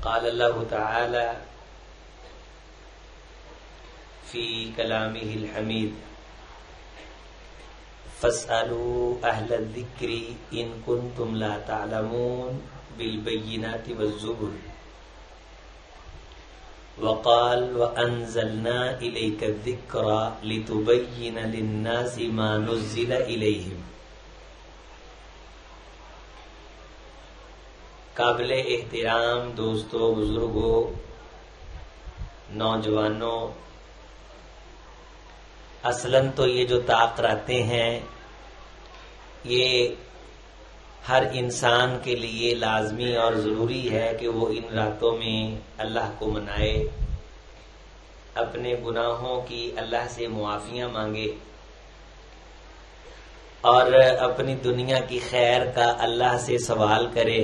قال اللہ تعالی فی کلامہ الحمید فاسألوا اہل الذکر ان کنتم لا تعلمون بالبینات والزبر وقال وانزلنا الیک الذکر لتبین للناس ما نزل الیہم۔ قابل احترام دوستوں، بزرگوں، نوجوانوں، اصلاً تو یہ جو طاق راتیں ہیں یہ ہر انسان کے لیے لازمی اور ضروری ہے کہ وہ ان راتوں میں اللہ کو منائے، اپنے گناہوں کی اللہ سے معافیاں مانگے اور اپنی دنیا کی خیر کا اللہ سے سوال کرے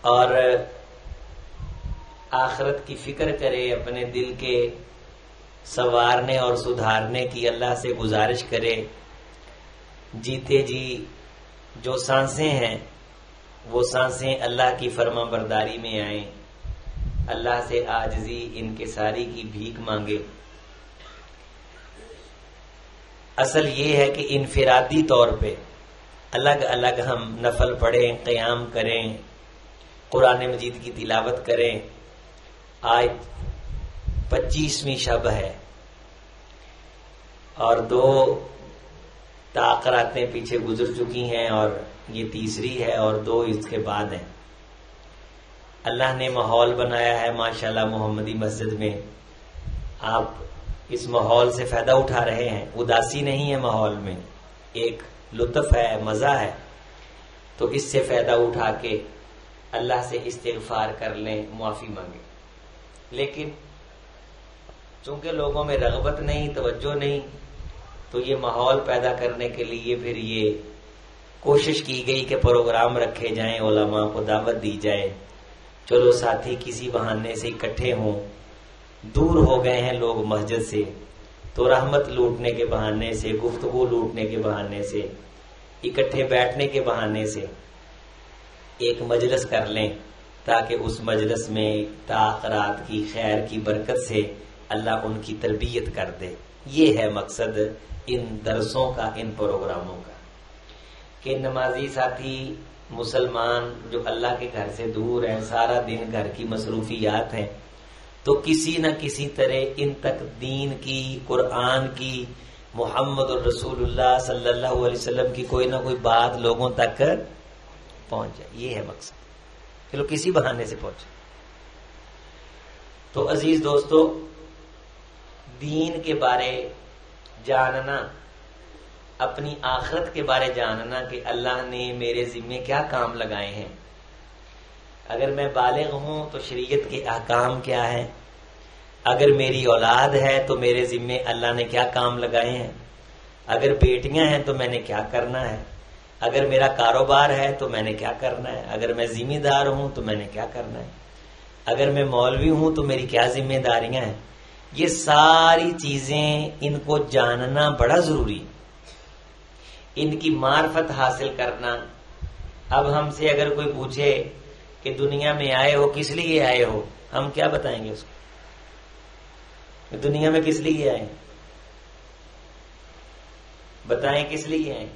اور آخرت کی فکر کرے، اپنے دل کے سنوارنے اور سدھارنے کی اللہ سے گزارش کرے۔ جیتے جی جو سانسیں ہیں وہ سانسیں اللہ کی فرما برداری میں آئیں، اللہ سے عاجزی انکساری کی بھیک مانگے۔ اصل یہ ہے کہ انفرادی طور پہ الگ الگ ہم نفل پڑھیں، قیام کریں، قرآن مجید کی تلاوت کریں۔ آج 25ویں شب ہے اور 2 طاق راتیں پیچھے گزر چکی ہیں اور یہ تیسری ہے اور 2 اس کے بعد ہیں۔ اللہ نے ماحول بنایا ہے ماشاءاللہ محمدی مسجد میں، آپ اس ماحول سے فائدہ اٹھا رہے ہیں، اداسی نہیں ہے ماحول میں، ایک لطف ہے، مزہ ہے، تو اس سے فائدہ اٹھا کے اللہ سے استغفار کر لیں، معافی مانگیں۔ لیکن چونکہ لوگوں میں رغبت نہیں، توجہ نہیں، تو یہ ماحول پیدا کرنے کے لیے پھر یہ کوشش کی گئی کہ پروگرام رکھے جائیں، علماء کو دعوت دی جائے، چلو ساتھی کسی بہانے سے اکٹھے ہوں۔ دور ہو گئے ہیں لوگ مسجد سے، تو رحمت لوٹنے کے بہانے سے، گفتگو لوٹنے کے بہانے سے، اکٹھے بیٹھنے کے بہانے سے ایک مجلس کر لیں تاکہ اس مجلس میں طاق رات کی خیر کی برکت سے اللہ ان کی تربیت کر دے۔ یہ ہے مقصد ان درسوں کا، ان پروگراموں کا، کہ نمازی ساتھی مسلمان جو اللہ کے گھر سے دور ہیں، سارا دن گھر کی مصروفیات ہیں، تو کسی نہ کسی طرح ان تک دین کی، قرآن کی، محمد الرسول اللہ صلی اللہ علیہ وسلم کی کوئی نہ کوئی بات لوگوں تک پہنچ جائے۔ یہ ہے مقصد، چلو کسی بہانے سے پہنچے۔ تو عزیز دوستو، دین کے بارے جاننا، اپنی آخرت کے بارے جاننا کہ اللہ نے میرے ذمے کیا کام لگائے ہیں، اگر میں بالغ ہوں تو شریعت کے احکام کیا ہیں، اگر میری اولاد ہے تو میرے ذمے اللہ نے کیا کام لگائے ہیں، اگر بیٹیاں ہیں تو میں نے کیا کرنا ہے، اگر میرا کاروبار ہے تو میں نے کیا کرنا ہے، اگر میں ذمہ دار ہوں تو میں نے کیا کرنا ہے، اگر میں مولوی ہوں تو میری کیا ذمہ داریاں ہیں۔ یہ ساری چیزیں ان کو جاننا بڑا ضروری، ان کی معرفت حاصل کرنا۔ اب ہم سے اگر کوئی پوچھے کہ دنیا میں آئے ہو کس لیے آئے ہو، ہم کیا بتائیں گے اس کو؟ دنیا میں کس لیے آئے؟ بتائیں کس لیے آئے؟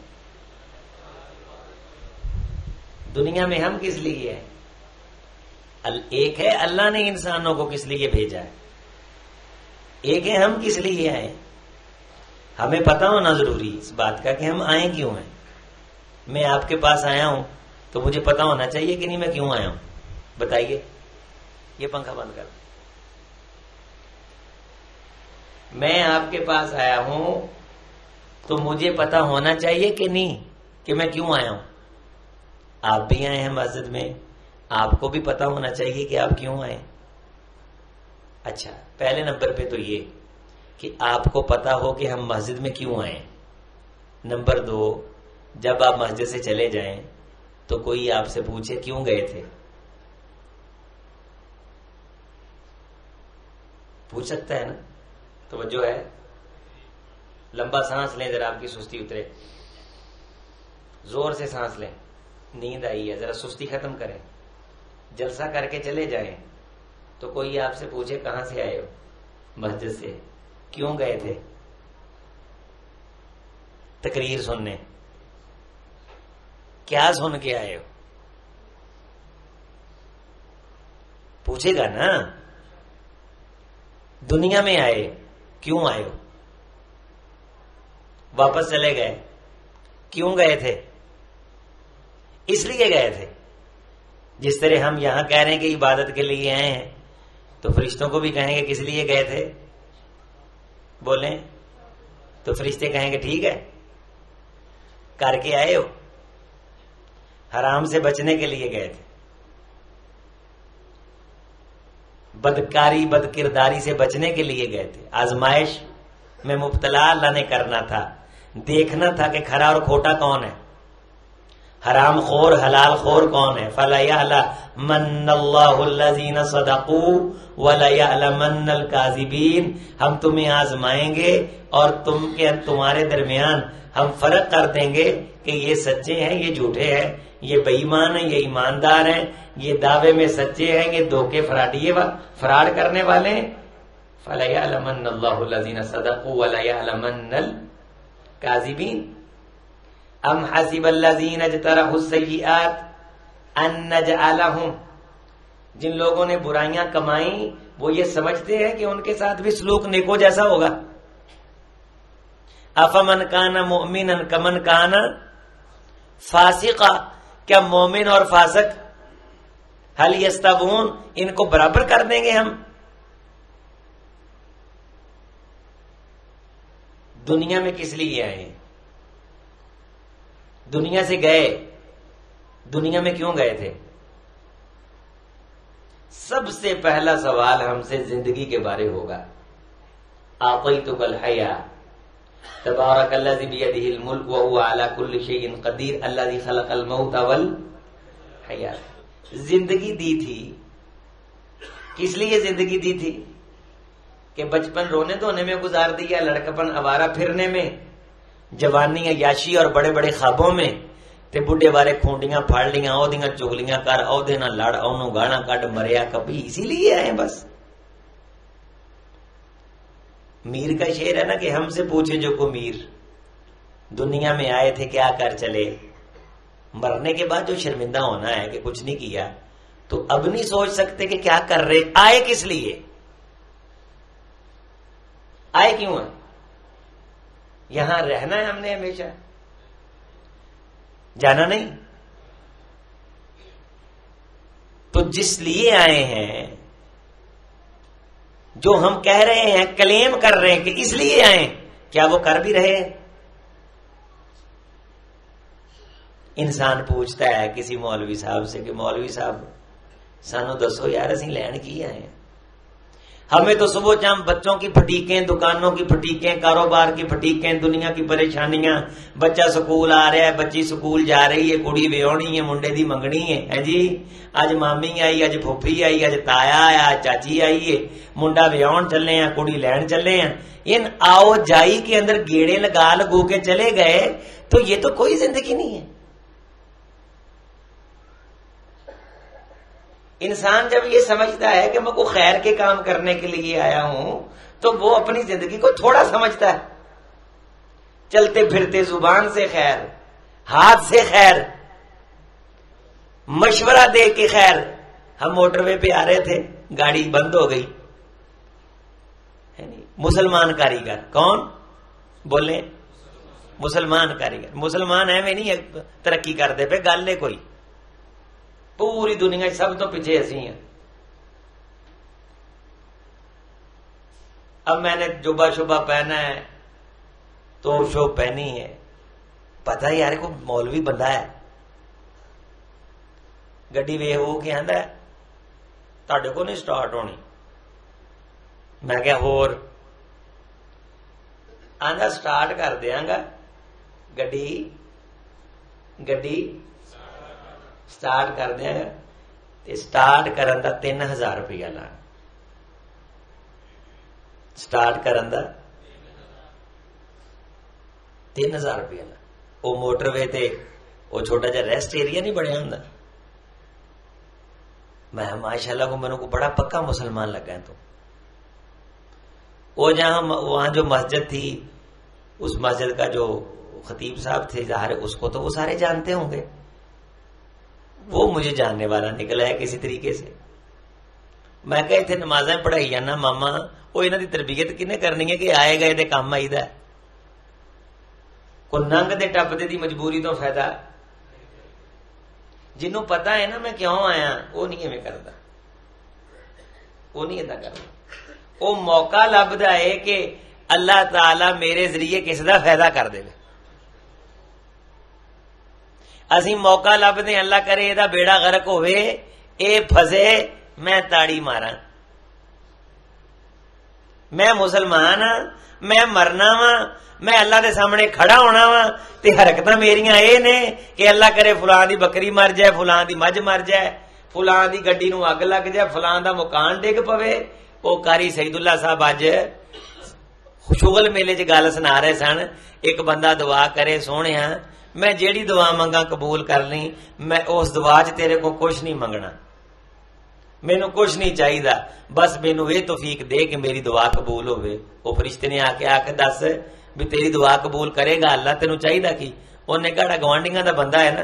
دنیا میں ہم کس لیے ہیں؟ ایک ہے اللہ نے انسانوں کو کس لیے بھیجا ہے، ایک ہے ہم کس لیے آئے۔ ہمیں پتہ ہونا ضروری اس بات کا کہ ہم آئے کیوں ہیں۔ میں آپ کے پاس آیا ہوں تو مجھے پتہ ہونا چاہیے کہ نہیں میں کیوں آیا ہوں، بتائیے۔ یہ پنکھا بند کر۔ میں آپ کے پاس آیا ہوں تو مجھے پتہ ہونا چاہیے کہ نہیں کہ میں کیوں آیا ہوں۔ آپ بھی آئے ہیں مسجد میں، آپ کو بھی پتہ ہونا چاہیے کہ آپ کیوں آئے۔ اچھا، پہلے نمبر پہ تو یہ کہ آپ کو پتہ ہو کہ ہم مسجد میں کیوں آئے۔ نمبر 2، جب آپ مسجد سے چلے جائیں تو کوئی آپ سے پوچھے کیوں گئے تھے، پوچھ سکتا ہے نا؟ توجہ ہے؟ لمبا سانس لیں، ذرا آپ کی سستی اترے، زور سے سانس لیں، نیند آئی ہے، ذرا سستی ختم کریں، جلسہ کر کے چلے جائیں تو کوئی آپ سے پوچھے کہاں سے آئے ہو؟ مسجد سے. کیوں گئے تھے؟ تقریر سننے. کیا سن کے آئے ہو؟ پوچھے گا نا. دنیا میں آئے کیوں آئے ہو؟ واپس چلے گئے کیوں گئے تھے؟ اس لیے گئے تھے. جس طرح ہم یہاں کہہ رہے ہیں کہ عبادت کے لیے آئے ہیں تو فرشتوں کو بھی کہیں گے کس لیے گئے تھے؟ بولیں تو فرشتے کہیں گے ٹھیک ہے کر کے آئے ہو. حرام سے بچنے کے لیے گئے تھے. بدکاری بد کرداری سے بچنے کے لیے گئے تھے. آزمائش میں مبتلا اللہ نے کرنا تھا. دیکھنا تھا کہ کھرا اور کھوٹا کون ہے, حرام خور حلال خور کون ہے. فَلَيَعْلَمَنَّ اللَّهُ الَّذِينَ صَدَقُوا وَلَيَعْلَمَنَّ الْكَاذِبِينَ. ہم تمہیں آزمائیں گے اور تمہارے درمیان ہم فرق کر دیں گے کہ یہ سچے ہیں یہ جھوٹے ہیں, یہ بے ایمان ہیں یہ ایماندار ہیں, یہ دعوے میں سچے ہیں یہ دھوکے فراڈ کرنے والے ہیں. فَلَيَعْلَمَنَّ اللَّهُ الَّذِينَ صَدَقُوا وَلَيَعْلَمَنَّ الْكَاذِبِينَ. ام حسب الذین اجترحوا السیئات ان نجعلہم. جن لوگوں نے برائیاں کمائیں وہ یہ سمجھتے ہیں کہ ان کے ساتھ بھی سلوک نیکو جیسا ہوگا. افمن کان مؤمنا کمن کان فاسقا. کیا مومن اور فاسق هل یستوون ان کو برابر کر دیں گے ہم؟ دنیا میں کس لیے آئے؟ دنیا سے گئے, دنیا میں کیوں گئے تھے؟ سب سے پہلا سوال ہم سے زندگی کے بارے ہوگا. اعطیتک الحیاء تبارک الذی بیدہ الملک وہو علی کل شیء قدیر الذی خلق الموت والحیاۃ. زندگی دی تھی. کس لیے زندگی دی تھی؟ کہ بچپن رونے دھونے میں گزار دیا, لڑکپن آوارہ پھرنے میں, جوانی عیاشی اور بڑے بڑے خوابوں میں, تے بڈھے بارے کھونڈیاں پھاڑ لیاں, اودیاں چگلیاں کر, اودے نہ لڑ, اونوں گانا کڈ, مریا کبھی. اسی لیے آئے بس. میر کا شعر ہے نا کہ ہم سے پوچھے جو کو میر, دنیا میں آئے تھے کیا کر چلے. مرنے کے بعد جو شرمندہ ہونا ہے کہ کچھ نہیں کیا, تو اب نہیں سوچ سکتے کہ کیا کر رہے, آئے کس لیے, آئے کیوں ہیں؟ یہاں رہنا ہے ہم نے ہمیشہ, جانا نہیں. تو جس لیے آئے ہیں, جو ہم کہہ رہے ہیں, کلیم کر رہے ہیں کہ اس لیے آئے, کیا وہ کر بھی رہے ہیں؟ انسان پوچھتا ہے کسی مولوی صاحب سے کہ مولوی صاحب سانو دسو یار اسی لین کی آئے ہیں, ہمیں تو صبح شام بچوں کی پھٹیکیں, دکانوں کی پھٹیکیں, کاروبار کی پھٹیکیں, دنیا کی پریشانیاں, بچہ سکول آ رہا ہے, بچی سکول جا رہی ہے, کڑی ویونی ہے, منڈے دی منگنی ہے جی, اج مامی آئی, اج پھوپھی آئی, اج تایا آیا, اج چاچی آئی ہے, منڈا ویون چلے ہیں, کڑی لین چلے ہیں. ان آؤ جائی کے اندر گیڑے لگا لگو کے چلے گئے, تو یہ تو کوئی زندگی نہیں ہے. انسان جب یہ سمجھتا ہے کہ میں کو خیر کے کام کرنے کے لیے آیا ہوں, تو وہ اپنی زندگی کو تھوڑا سمجھتا ہے. چلتے پھرتے زبان سے خیر, ہاتھ سے خیر, مشورہ دے کے خیر. ہم موٹر وے پہ آ رہے تھے, گاڑی بند ہو گئی. مسلمان کاریگر کون بولے؟ مسلمان کاریگر. مسلمان ہے میں نہیں ترقی کرتے پہ, گل ہے کوئی. پوری دنیا سب تو پیچھے ایسی ہیں. اب میں نے جبا شبہ پہنا ہے, تو شو پہنی ہے, پتہ ہے یار کو مولوی بندہ ہے. گڈی وے ہو کے آندا ہے تہاڈے کو نہیں سٹارٹ ہونی. میں کہا ہور, آندا سٹارٹ کر دیاں گا. گڈی سٹارٹ کر دیا گا, سٹارٹ کرن دا 3000 روپیہ لانا. سٹارٹ کرن دا 3000 روپیہ لانا. وہ موٹر وے تے وہ چھوٹا جا ریسٹ ایریا نہیں بنیا ہوں, میں ماشاءاللہ کو میرے کو بڑا پکا مسلمان لگا ہے. تو وہ جہاں وہاں جو مسجد تھی اس مسجد کا جو خطیب صاحب تھے ظاہر اس کو تو وہ سارے جانتے ہوں گے, وہ مجھے جاننے والا نکلا ہے کسی طریقے سے. میں کہ اتنے نمازیں پڑھائی جانا ماما, وہ انہوں کی تربیت کنے کرنی ہے کہ آئے گئے دے کام آئی دا کو ننگ دے ٹپ دے دی مجبوری تو فائدہ. جنوں پتا ہے نا میں کیوں آیا وہ نہیں میں کرتا, وہ نہیں ادا کرتا. وہ موقع لبدا ہے کہ اللہ تعالی میرے ذریعے کسی دا فائدہ کر دے. اسی موقع لبدے اللہ کرے یہ بیڑا غرق ہوئے, اے پھسے میں تاڑی مارا. میں مسلمان ہاں, میں مرنا وا, میں اللہ دے سامنے کھڑا ہونا وا, تے حرکتاں میریاں اے نے کہ اللہ کرے فلاں دی بکری مر جائے, فلاں دی مجھ مر جائے, فلاں دی گڈی نو اگ لگ جائے, فلاں دا مکان ڈگ پوے. وہ قاری سعید اللہ صاحب اج شغل میلے چ گل سنا رہے سن. ایک بندہ دعا کرے سوہنیا میں جیڑی دعا منگا قبول کر لیں, میں اس دعا چ تیرے کو کچھ نہیں منگنا, مینو کچھ نہیں چاہیے, بس مینو یہ توفیق دے کہ میری دعا قبول ہوئے. وہ فرشتے نے آ کے دس بھی تیری دعا قبول کرے گا اللہ, تینوں چاہیے کی؟ انہیں کہا گوانڈیاں دا بندہ ہے نا,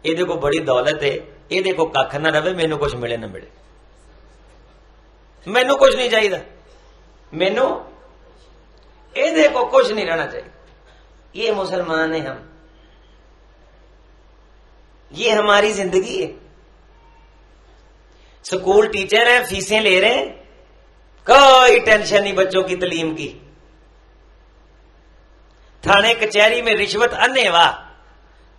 یہ کو بڑی دولت ہے, یہ کو کھ نہ رہے, مینو کچھ ملے نہ ملے, مینو کچھ نہیں چاہیے, مینو یہ کو کچھ نہیں رہنا چاہیے. یہ مسلمان ہیں ہم, یہ ہماری زندگی ہے. سکول ٹیچر ہیں, فیسیں لے رہے ہیں, کوئی ٹینشن نہیں بچوں کی تعلیم کی. تھانے کچہری میں رشوت انے واہ,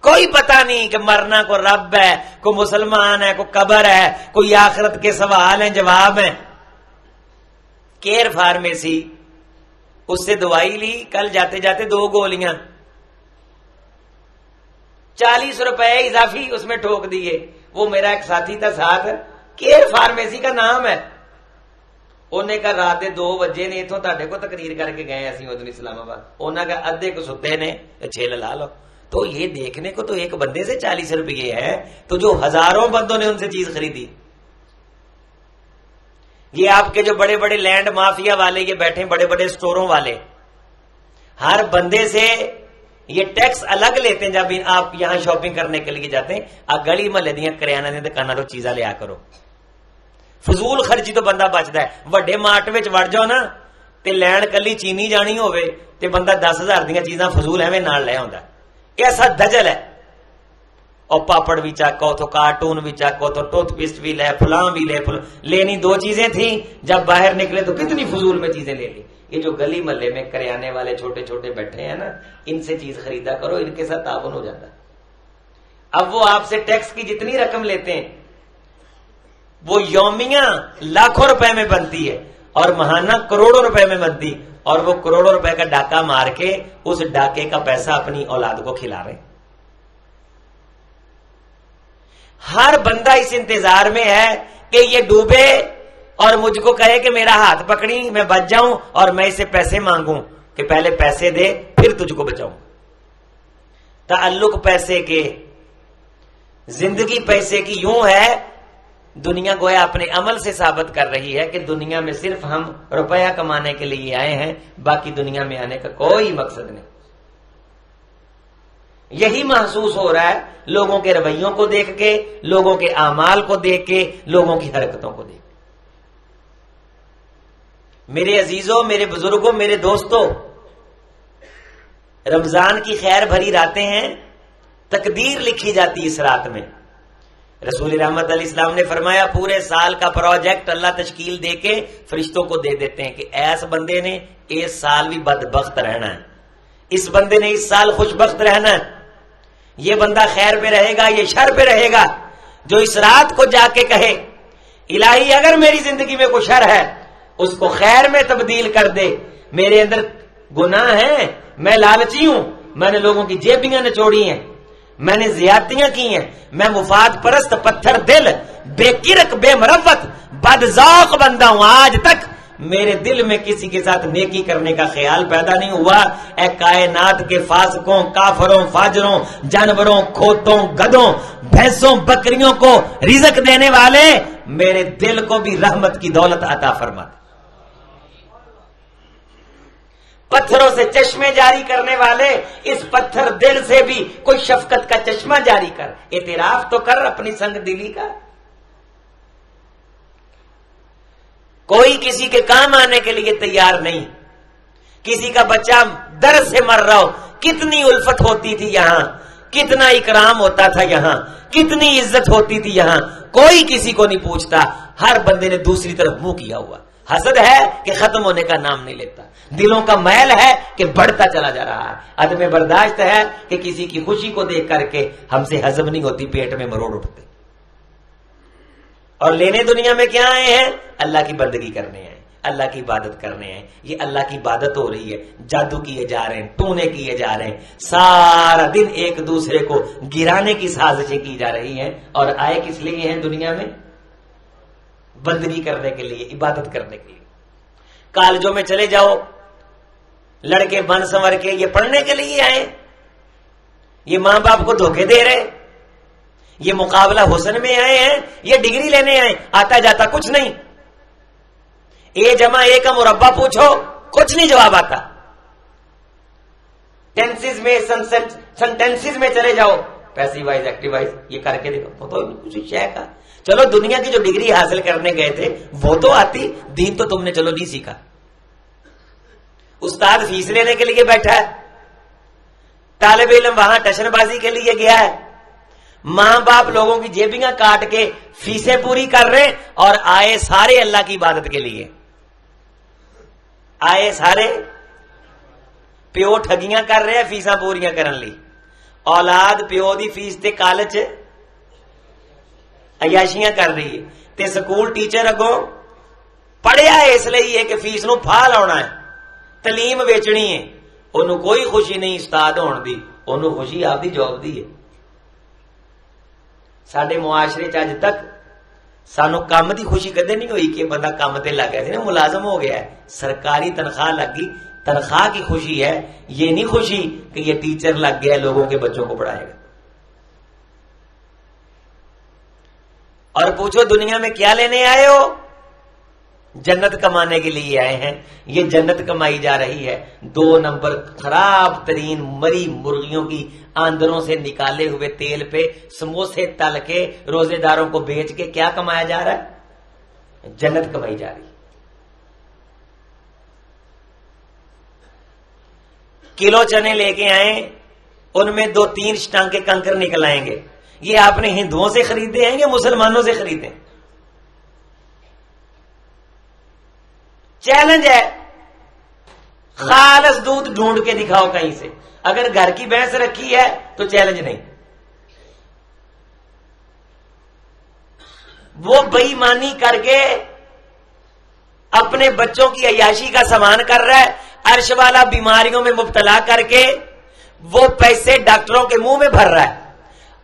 کوئی پتہ نہیں کہ مرنا کو رب ہے, کوئی مسلمان ہے, کوئی قبر ہے, کوئی آخرت کے سوال ہیں جواب ہیں. کیئر فارمیسی, اس سے دوائی لی, کل جاتے جاتے 2 گولیاں 40 روپے اضافی اس میں ٹھوک دیے. وہ میرا ایک ساتھی تھا ساتھ, کیئر فارمیسی کا نام ہے. انہیں کہا رات 2 بجے نے اتوں تے کو تقریر کر کے گئے اسی ادھر اسلام آباد. انہوں نے کہا ادھے کو ستے نے 6 لا لو. تو یہ دیکھنے کو تو ایک بندے سے 40 روپئے ہے, تو جو ہزاروں بندوں نے ان سے چیز خریدی. یہ آپ کے جو بڑے بڑے لینڈ مافیا والے یہ بیٹھے بڑے بڑے سٹوروں والے, ہر بندے سے یہ ٹیکس الگ لیتے ہیں. جب آپ یہاں شاپنگ کرنے کے لیے جاتے ہیں, گلی محلے دیا کریانہ دی دکانوں تو چیزاں لیا کرو. فضول خرچی تو بندہ بچتا ہے. وڈے مارٹ میں وڑ جاؤ نا تے لین کلی چینی جانی ہوئے تے بندہ 10,000 دیا چیزاں فضول ایویں نال لے آوندا. ایسا دجل ہے. اور پاپڑ بھی چاکو, تو کارٹون بھی چاکو, تو ٹوتھ پیسٹ بھی لے, فلاں بھی لے. لینی 2 چیزیں تھیں, جب باہر نکلے تو کتنی فضول میں چیزیں لے لی. یہ جو گلی محلے میں کریانے والے چھوٹے چھوٹے بیٹھے ہیں نا, ان سے چیز خریدا کرو, ان کے ساتھ تعاون ہو جاتا ہے. اب وہ آپ سے ٹیکس کی جتنی رقم لیتے ہیں وہ یومیہ لاکھوں روپے میں بنتی ہے اور ماہانہ کروڑوں روپے میں بنتی, اور وہ کروڑوں روپے کا ڈاکہ مار کے اس ڈاکے کا پیسہ اپنی اولاد کو کھلا رہے. ہر بندہ اس انتظار میں ہے کہ یہ ڈوبے اور مجھ کو کہے کہ میرا ہاتھ پکڑی, میں بچ جاؤں, اور میں اسے پیسے مانگوں کہ پہلے پیسے دے پھر تجھ کو بچاؤں. تعلق پیسے کے, زندگی پیسے کی. یوں ہے دنیا گویا اپنے عمل سے ثابت کر رہی ہے کہ دنیا میں صرف ہم روپیہ کمانے کے لیے آئے ہیں, باقی دنیا میں آنے کا کوئی مقصد نہیں. یہی محسوس ہو رہا ہے لوگوں کے رویوں کو دیکھ کے, لوگوں کے اعمال کو دیکھ کے, لوگوں کی حرکتوں کو دیکھ کے. میرے عزیزوں, میرے بزرگوں, میرے دوستوں, رمضان کی خیر بھری راتیں ہیں, تقدیر لکھی جاتی اس رات میں. رسول رحمت علیہ السلام نے فرمایا پورے سال کا پروجیکٹ اللہ تشکیل دے کے فرشتوں کو دے دیتے ہیں کہ ایس بندے نے اس سال بھی بدبخت رہنا ہے, اس بندے نے اس سال خوش بخت رہنا ہے, یہ بندہ خیر پہ رہے گا, یہ شر پہ رہے گا. جو اس رات کو جا کے کہے الہی اگر میری زندگی میں کوئی شر ہے اس کو خیر میں تبدیل کر دے, میرے اندر گناہ ہے, میں لالچی ہوں, میں نے لوگوں کی جیبیاں نچوڑی ہیں, میں نے زیادتیاں کی ہیں, میں مفاد پرست, پتھر دل, بے کرک, بے مروت, بد ذوق بندہ ہوں, آج تک میرے دل میں کسی کے ساتھ نیکی کرنے کا خیال پیدا نہیں ہوا. اے کائنات کے فاسقوں, کافروں, فاجروں, جانوروں, کھوتوں, گدوں, بھینسوں, بکریوں کو رزق دینے والے, میرے دل کو بھی رحمت کی دولت عطا فرما دے۔ پتھروں سے چشمے جاری کرنے والے اس پتھر دل سے بھی کوئی شفقت کا چشمہ جاری کر، اعتراف تو کر اپنی سنگ دلی کا۔ کوئی کسی کے کام آنے کے لیے تیار نہیں، کسی کا بچہ درد سے مر رہا ہو، کتنی الفت ہوتی تھی یہاں، کتنا اکرام ہوتا تھا یہاں، کتنی عزت ہوتی تھی یہاں، کوئی کسی کو نہیں پوچھتا، ہر بندے نے دوسری طرف منہ کیا ہوا۔ حسد ہے کہ ختم ہونے کا نام نہیں لیتا، دلوں کا میل ہے کہ بڑھتا چلا جا رہا ہے، عدم برداشت ہے کہ کسی کی خوشی کو دیکھ کر کے ہم سے ہضم نہیں ہوتی، پیٹ میں مروڑ اٹھتے۔ اور لینے دنیا میں کیا آئے ہیں؟ اللہ کی بندگی کرنے ہیں، اللہ کی عبادت کرنے ہیں۔ یہ اللہ کی عبادت ہو رہی ہے، جادو کیے جا رہے ہیں، ٹونے کیے جا رہے ہیں، سارا دن ایک دوسرے کو گرانے کی سازشیں کی جا رہی ہیں، اور آئے کس لیے ہیں دنیا میں؟ بندگی کرنے کے لیے، عبادت کرنے کے لیے۔ کالجوں میں چلے جاؤ، لڑکے بن سنور کے یہ پڑھنے کے لیے آئے، یہ ماں باپ کو دھوکے دے رہے، یہ مقابلہ حسن میں آئے ہیں، یہ ڈگری لینے آئے، آتا جاتا کچھ نہیں۔ اے جمع اے کا مربع پوچھو، کچھ نہیں جواب آتا۔ ٹینسز میں سنٹینسز میں چلے جاؤ، پیسیو وائز ایکٹیو وائز یہ کر کے دیکھو تو کچھ شے کا۔ چلو دنیا کی جو ڈگری حاصل کرنے گئے تھے وہ تو آتی، دین تو تم نے چلو نہیں سیکھا۔ استاد فیس لینے کے لیے بیٹھا ہے، طالب علم وہاں ٹشن بازی کے لیے گیا ہے، ماں باپ لوگوں کی جیبیاں کاٹ کے فیسیں پوری کر رہے، اور آئے سارے اللہ کی عبادت کے لیے، آئے سارے پیو ٹھگیاں کر رہے ہیں فیساں پوریاں کرن لی، اولاد پیو دی فیس تے کالج عیاشیاں کر رہی ہے، تے سکول ٹیچر اگوں پڑھیا ہے اس لیے ہے کہ فیس نو پھا لاؤنا ہے، تعلیم ویچنی ہے، انہوں کوئی خوشی نہیں استاد ہون دی، انہوں خوشی آپ دی جاب دی ہے۔ ساڈے معاشرے چ اج تک سانو کام دی خوشی کدے نہیں ہوئی کہ بندہ کام تے لگ گیا سی نا، ملازم ہو گیا ہے، سرکاری تنخواہ لگ گئی، تنخواہ کی خوشی ہے، یہ نہیں خوشی کہ یہ ٹیچر لگ گیا لوگوں کے بچوں کو پڑھائے گا۔ اور پوچھو دنیا میں کیا لینے آئے ہو؟ جنت کمانے کے لیے آئے ہیں، یہ جنت کمائی جا رہی ہے۔ 2 نمبر خراب ترین مری مرغیوں کی آندروں سے نکالے ہوئے تیل پہ سموسے تل کے روزے داروں کو بیچ کے کیا کمایا جا رہا ہے؟ جنت کمائی جا رہی ہے۔ کلو چنے لے کے آئے، ان میں 2-3 ٹانکے کنکر نکل آئیں گے، یہ آپ نے ہندوؤں سے خریدے ہیں یا مسلمانوں سے خریدے؟ چیلنج ہے، خالص دودھ ڈھونڈ کے دکھاؤ کہیں سے، اگر گھر کی بھینس رکھی ہے تو چیلنج نہیں۔ وہ بے ایمانی کر کے اپنے بچوں کی عیاشی کا سامان کر رہا ہے، عرش والا بیماریوں میں مبتلا کر کے وہ پیسے ڈاکٹروں کے منہ میں بھر رہا ہے،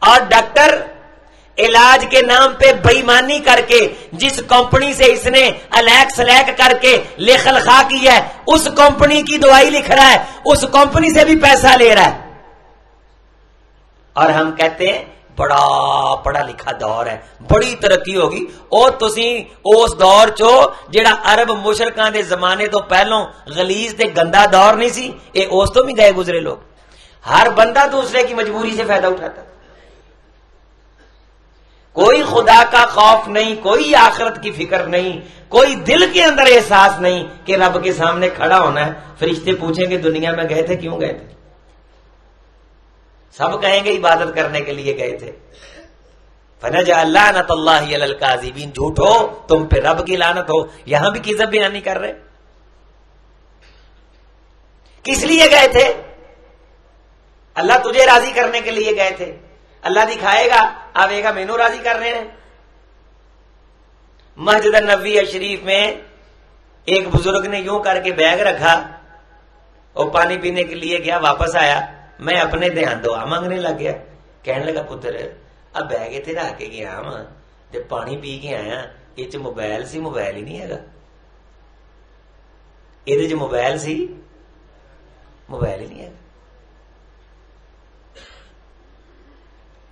اور ڈاکٹر علاج کے نام پہ بے ایمانی کر کے جس کمپنی سے اس نے الیک سلیک کر کے لکھل خواہ کی ہے، اس کمپنی کی دوائی لکھ رہا ہے، اس کمپنی سے بھی پیسہ لے رہا ہے، اور ہم کہتے ہیں بڑا پڑھا لکھا دور ہے، بڑی ترقی ہوگی۔ اور تسی اس دور چو جڑا عرب مشرکاں دے زمانے تو پہلوں غلیظ تے گندا دور نہیں سی، اے اس تو بھی گئے گزرے لوگ، ہر بندہ دوسرے کی مجبوری سے فائدہ اٹھاتا، کوئی خدا کا خوف نہیں، کوئی آخرت کی فکر نہیں، کوئی دل کے اندر احساس نہیں کہ رب کے سامنے کھڑا ہونا ہے۔ فرشتے پوچھیں گے دنیا میں گئے تھے، کیوں گئے تھے؟ سب کہیں گے عبادت کرنے کے لیے گئے تھے۔ فنجعل لعنت اللہ علی الکاذبین، جھوٹ ہو تم پہ رب کی لعنت ہو۔ یہاں بھی کذب بیان نہیں کر رہے، کس لیے گئے تھے؟ اللہ تجھے راضی کرنے کے لیے گئے تھے۔ اللہ دکھائے گا، آئے گا مینوں راضی کر رہے ہیں۔ مسجد نبوی شریف میں ایک بزرگ نے یوں کر کے بیگ رکھا، اور پانی پینے کے لیے گیا، واپس آیا، میں اپنے دھیان دعا مانگنے لگ گیا، کہنے لگا پتر اب بیگ اتنے رکھ کے گیا وا تے پانی پی کے آیا، یہ موبائل سی، موبائل ہی نہیں ہے، یہ موبائل سی، موبائل ہی نہیں ہے،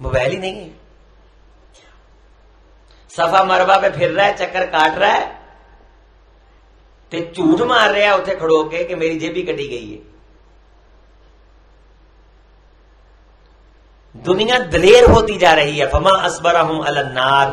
موبائل ہی نہیں ہے۔ صفا مروا پہ پھر رہا ہے، چکر کاٹ رہا ہے تے جھوٹ مار رہا ہے اتنے کھڑو کے کہ میری جیب بھی کٹی گئی ہے. دنیا دلیر ہوتی جا رہی ہے. فما اصبرہم علی النار،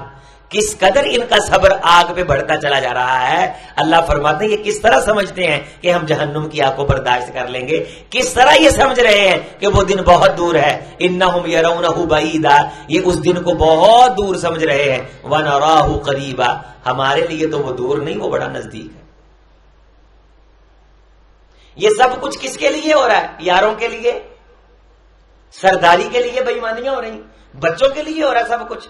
کس قدر ان کا صبر آگ پہ بڑھتا چلا جا رہا ہے. اللہ فرماتے ہیں یہ کس طرح سمجھتے ہیں کہ ہم جہنم کی آگ کو برداشت کر لیں گے، کس طرح یہ سمجھ رہے ہیں کہ وہ دن بہت دور ہے. انہم یرونہ بعیدا، یہ اس دن کو بہت دور سمجھ رہے ہیں. ونراہ قریبا، ہمارے لیے تو وہ دور نہیں، وہ بڑا نزدیک ہے. یہ سب کچھ کس کے لیے ہو رہا ہے؟ یاروں کے لیے، سرداری کے لیے بے ایمانیاں ہو رہی، بچوں کے لیے ہو رہا ہے سب کچھ،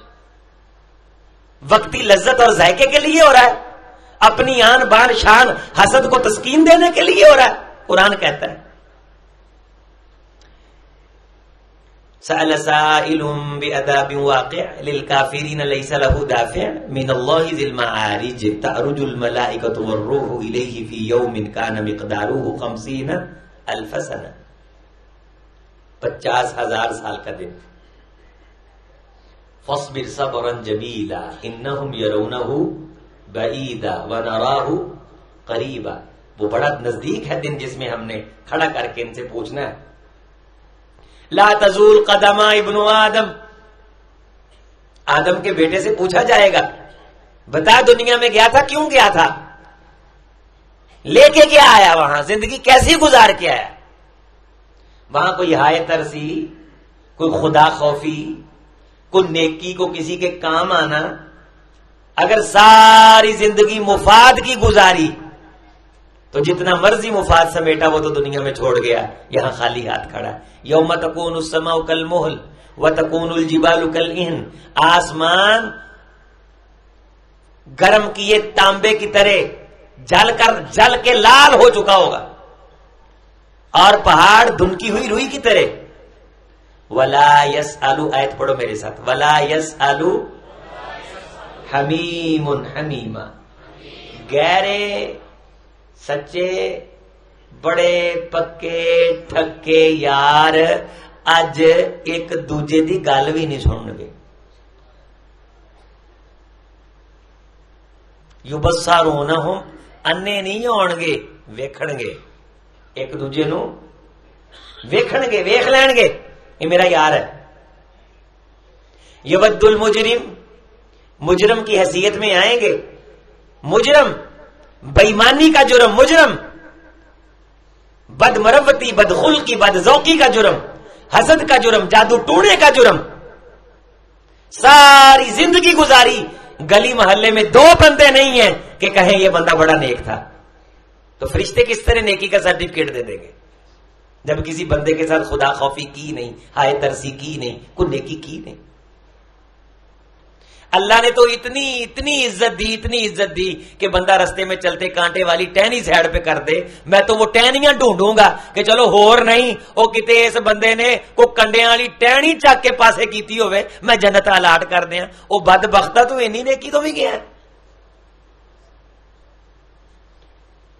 وقتی لذت اور ذائقے کے لیے ہو رہا ہے، اپنی آن بان شان حسد کو تسکین دینے کے لیے ہو رہا ہے. قرآن کہتا ہے سأل سائل بعذاب واقع للكافرین لیس له دافع من اللہ ذی المعارج تعرج الملائکۃ والروح الیہ فی یوم کان مقدارہ 50,000 سنہ، 50,000 سال کا دن. فاصبر صبرا جمیلا انہم یرونہ بعیدا ونراہ قریبا. وہ بڑا نزدیک ہے دن جس میں ہم نے کھڑا کر کے ان سے پوچھنا ہے. لا تزول قدم ابن آدم، آدم کے بیٹے سے پوچھا جائے گا بتا دنیا میں گیا تھا، کیوں گیا تھا، لے کے کیا آیا، وہاں زندگی کیسی گزار کے آیا. وہاں کوئی ہائے ترسی، کوئی خدا خوفی، کوئی نیکی کو کسی کے کام آنا. اگر ساری زندگی مفاد کی گزاری تو جتنا مرضی مفاد سمیٹا وہ تو دنیا میں چھوڑ گیا، یہاں خالی ہاتھ کھڑا. یوم تکون السماء کالمہل وتکون الجبال کالعہن، آسمان گرم کیے تانبے کی طرح جل کے لال ہو چکا ہوگا، اور پہاڑ دھنکی ہوئی روئی کی طرح. ولا یسأل، آیت پڑھو میرے ساتھ، ولا یسأل حمیم حمیما. گہرے سچے بڑے پکے ٹھکے یار اج ایک دوجے دی گل بھی نہیں سنن گے. یبصرونہم، انے نہیں ہون گے، ویکھن گے، ایک دوجے نو ویکھن گے، ویکھ لین گے یہ میرا یار ہے. یود المجرم، مجرم کی حیثیت میں آئیں گے. مجرم، بےایمانی کا جرم، مجرم، بد مروتی، بد خلقی، بد ذوقی کا جرم، حسد کا جرم، جادو ٹونے کا جرم. ساری زندگی گزاری، گلی محلے میں 2 بندے نہیں ہیں کہ کہیں یہ بندہ بڑا نیک تھا. تو فرشتے کس طرح نیکی کا سرٹیفکیٹ دے دیں گے جب کسی بندے کے ساتھ خدا خوفی کی نہیں، ہائے ترسی کی نہیں، کوئی نیکی کی نہیں. اللہ نے تو اتنی عزت دی کہ بندہ رستے میں چلتے کانٹے والی ٹہنی سائڈ پہ کر دے، میں تو وہ ٹہنیاں ڈھونڈوں گا کہ چلو ہور نہیں وہ کتے اس بندے نے کو کنڈیاں والی ٹہنی چک کے پاسے کیتی ہوئے، میں جنت الاٹ کر دیا. وہ بدبختہ تو اینی نیکی تو بھی گیا.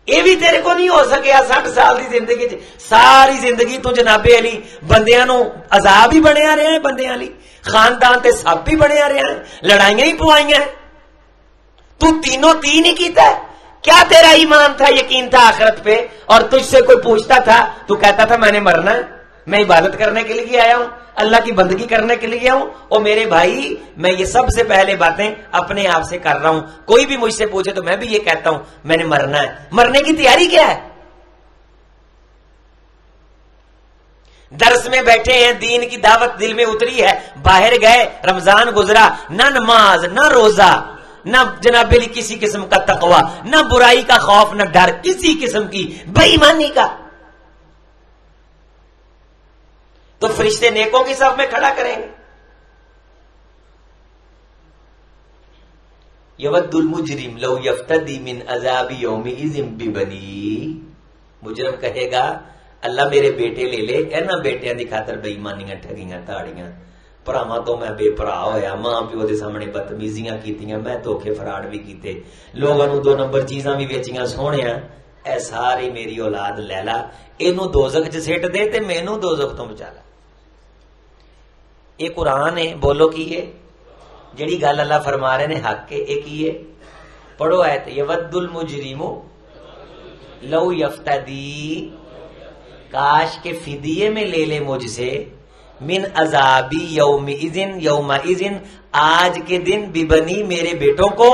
یہ بھی تیرے کو نہیں ہو سکیا 60 سال دی زندگی ساری زندگی تو جناب علی بندیاں نو عذاب ہی بنیا رہا ہے، بندیاں علی خاندان تے سب بھی بنیا رہا ہے، لڑائیاں ہی پوائیاں ہیں. تو تینوں تین ہی کیتا ہے. کیا تیرا ایمان تھا، یقین تھا آخرت پہ، اور تجھ سے کوئی پوچھتا تھا تو کہتا تھا میں نے مرنا ہے، میں عبادت کرنے کے لیے آیا ہوں، اللہ کی بندگی کرنے کے لیے ہوں. اور میرے بھائی میں یہ سب سے پہلے باتیں اپنے آپ سے کر رہا ہوں. کوئی بھی مجھ سے پوچھے تو میں بھی یہ کہتا ہوں میں نے مرنا ہے. مرنے کی تیاری کیا ہے؟ درس میں بیٹھے ہیں، دین کی دعوت دل میں اتری ہے، باہر گئے، رمضان گزرا، نہ نماز نہ روزہ نہ جناب علی کسی قسم کا تقوی، نہ برائی کا خوف، نہ ڈر کسی قسم کی، بے ایمانی کا. تو فرشتے نیکوں کی صف میں کھڑا کریں گے. یود المجرم لو یفتدی من عذاب یومئذ ببنی، مجرم کہے گا اللہ میرے بیٹے لے لے، اینا بیٹیاں دی خاطر بے ایمانیاں ٹھگیاں تاڑیاں، پراواں تو میں بے پرا ہویا، ماں پیو دے سامنے بدتمیزیاں کیتیاں، میں دھوکے فراڈ بھی کیتے، لوگاں نو 2 نمبر چیزاں بھی ویچیاں، سونیاں اے ساری میری اولاد لے لا، اینو دوزخ چ سٹ دے تے مینوں دوزخ تو بچا لا. یہ قرآن ہے، بولو کی ہے جیڑی گل اللہ فرما رہے ہیں حق کے ایک ہی ہے. پڑھو آیت یود المجرم لو یفتدی، کاش کے فدیے میں لے لے مجھ سے، من عذابی یومئذ آج کے دن، ببنی میرے بیٹوں کو،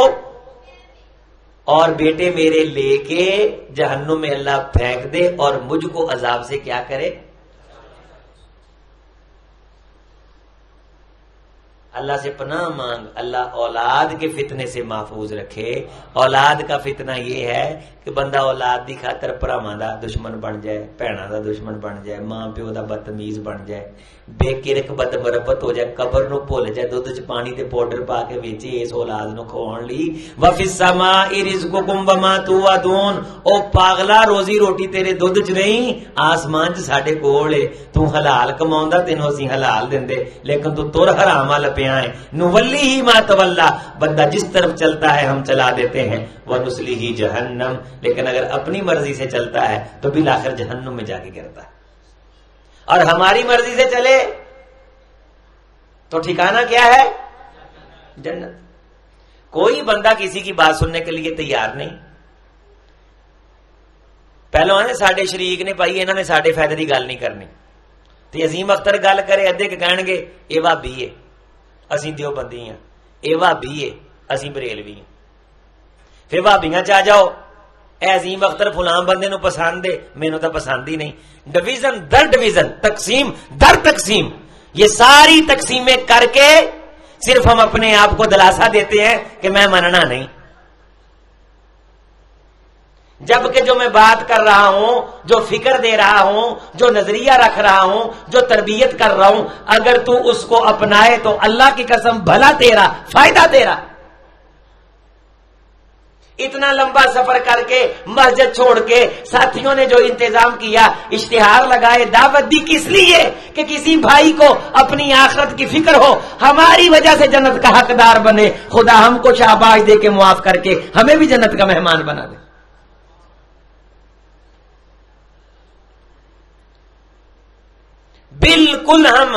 اور بیٹے میرے لے کے جہنم میں اللہ پھینک دے اور مجھ کو عذاب سے کیا کرے. اللہ سے پناہ مانگ، اللہ اولاد کے فتنے سے محفوظ رکھے. اولاد کا فتنہ یہ ہے کہ بندہ اولاد دی خاطر بھراواں دا دشمن بن جائے، بھیناں دا دشمن بن جائے، ماں پیو دا بدتمیز بن جائے، بے کرک بد مربت ہو جائے، قبر نو بھول جائے، دودھ چ پانی تے پاؤڈر پا کے ویچے اس اولاد نو کھوان لی. وفی السماء رزقکم وما توعدون، او پاگلا روزی روٹی تیرے دودھ چ نہیں، آسمان چ ساڈے کول ہے. تو حلال کماوندا تینوں اسی حلال دیندے، لیکن تو تر حرام ول پیا ہے. نولی ہی ما تولا، بندہ جس طرف چلتا ہے ہم چلا دیتے ہیں. ونصلیہ جہنم، لیکن اگر اپنی مرضی سے چلتا ہے تو بالآخر جہنم میں جا کے گرتا ہے. اور ہماری مرضی سے چلے تو ٹھکانہ کیا ہے؟ جنت. کوئی بندہ کسی کی بات سننے کے لیے تیار نہیں. پہلو آنے ساڈے شریک نے پائی، انہوں نے ساڈے فائدے کی گل نہیں کرنی. تو عظیم اختر گل کرے، ادھے کہ کہن گے یہ بھابی ہے اسی دیوبندی ہیں، یہ بھابی ہے اسی بریلوی ہیں. پھر بھابیاں چ آ جاؤ، اے عظیم اختر فلاں بندے نو پسند ہے، مینوں تو پسند ہی نہیں. ڈویژن در ڈویژن، تقسیم در تقسیم، یہ ساری تقسیمیں کر کے صرف ہم اپنے آپ کو دلاسا دیتے ہیں کہ میں مننا نہیں. جبکہ جو میں بات کر رہا ہوں، جو فکر دے رہا ہوں، جو نظریہ رکھ رہا ہوں، جو تربیت کر رہا ہوں، اگر تو اس کو اپنائے تو اللہ کی قسم بھلا تیرا، فائدہ تیرا. اتنا لمبا سفر کر کے مسجد چھوڑ کے ساتھیوں نے جو انتظام کیا، اشتہار لگائے، دعوت دی، کس لیے؟ کہ کسی بھائی کو اپنی آخرت کی فکر ہو، ہماری وجہ سے جنت کا حقدار بنے. خدا ہم کو شاباش دے کے معاف کر کے ہمیں بھی جنت کا مہمان بنا دے. بالکل ہم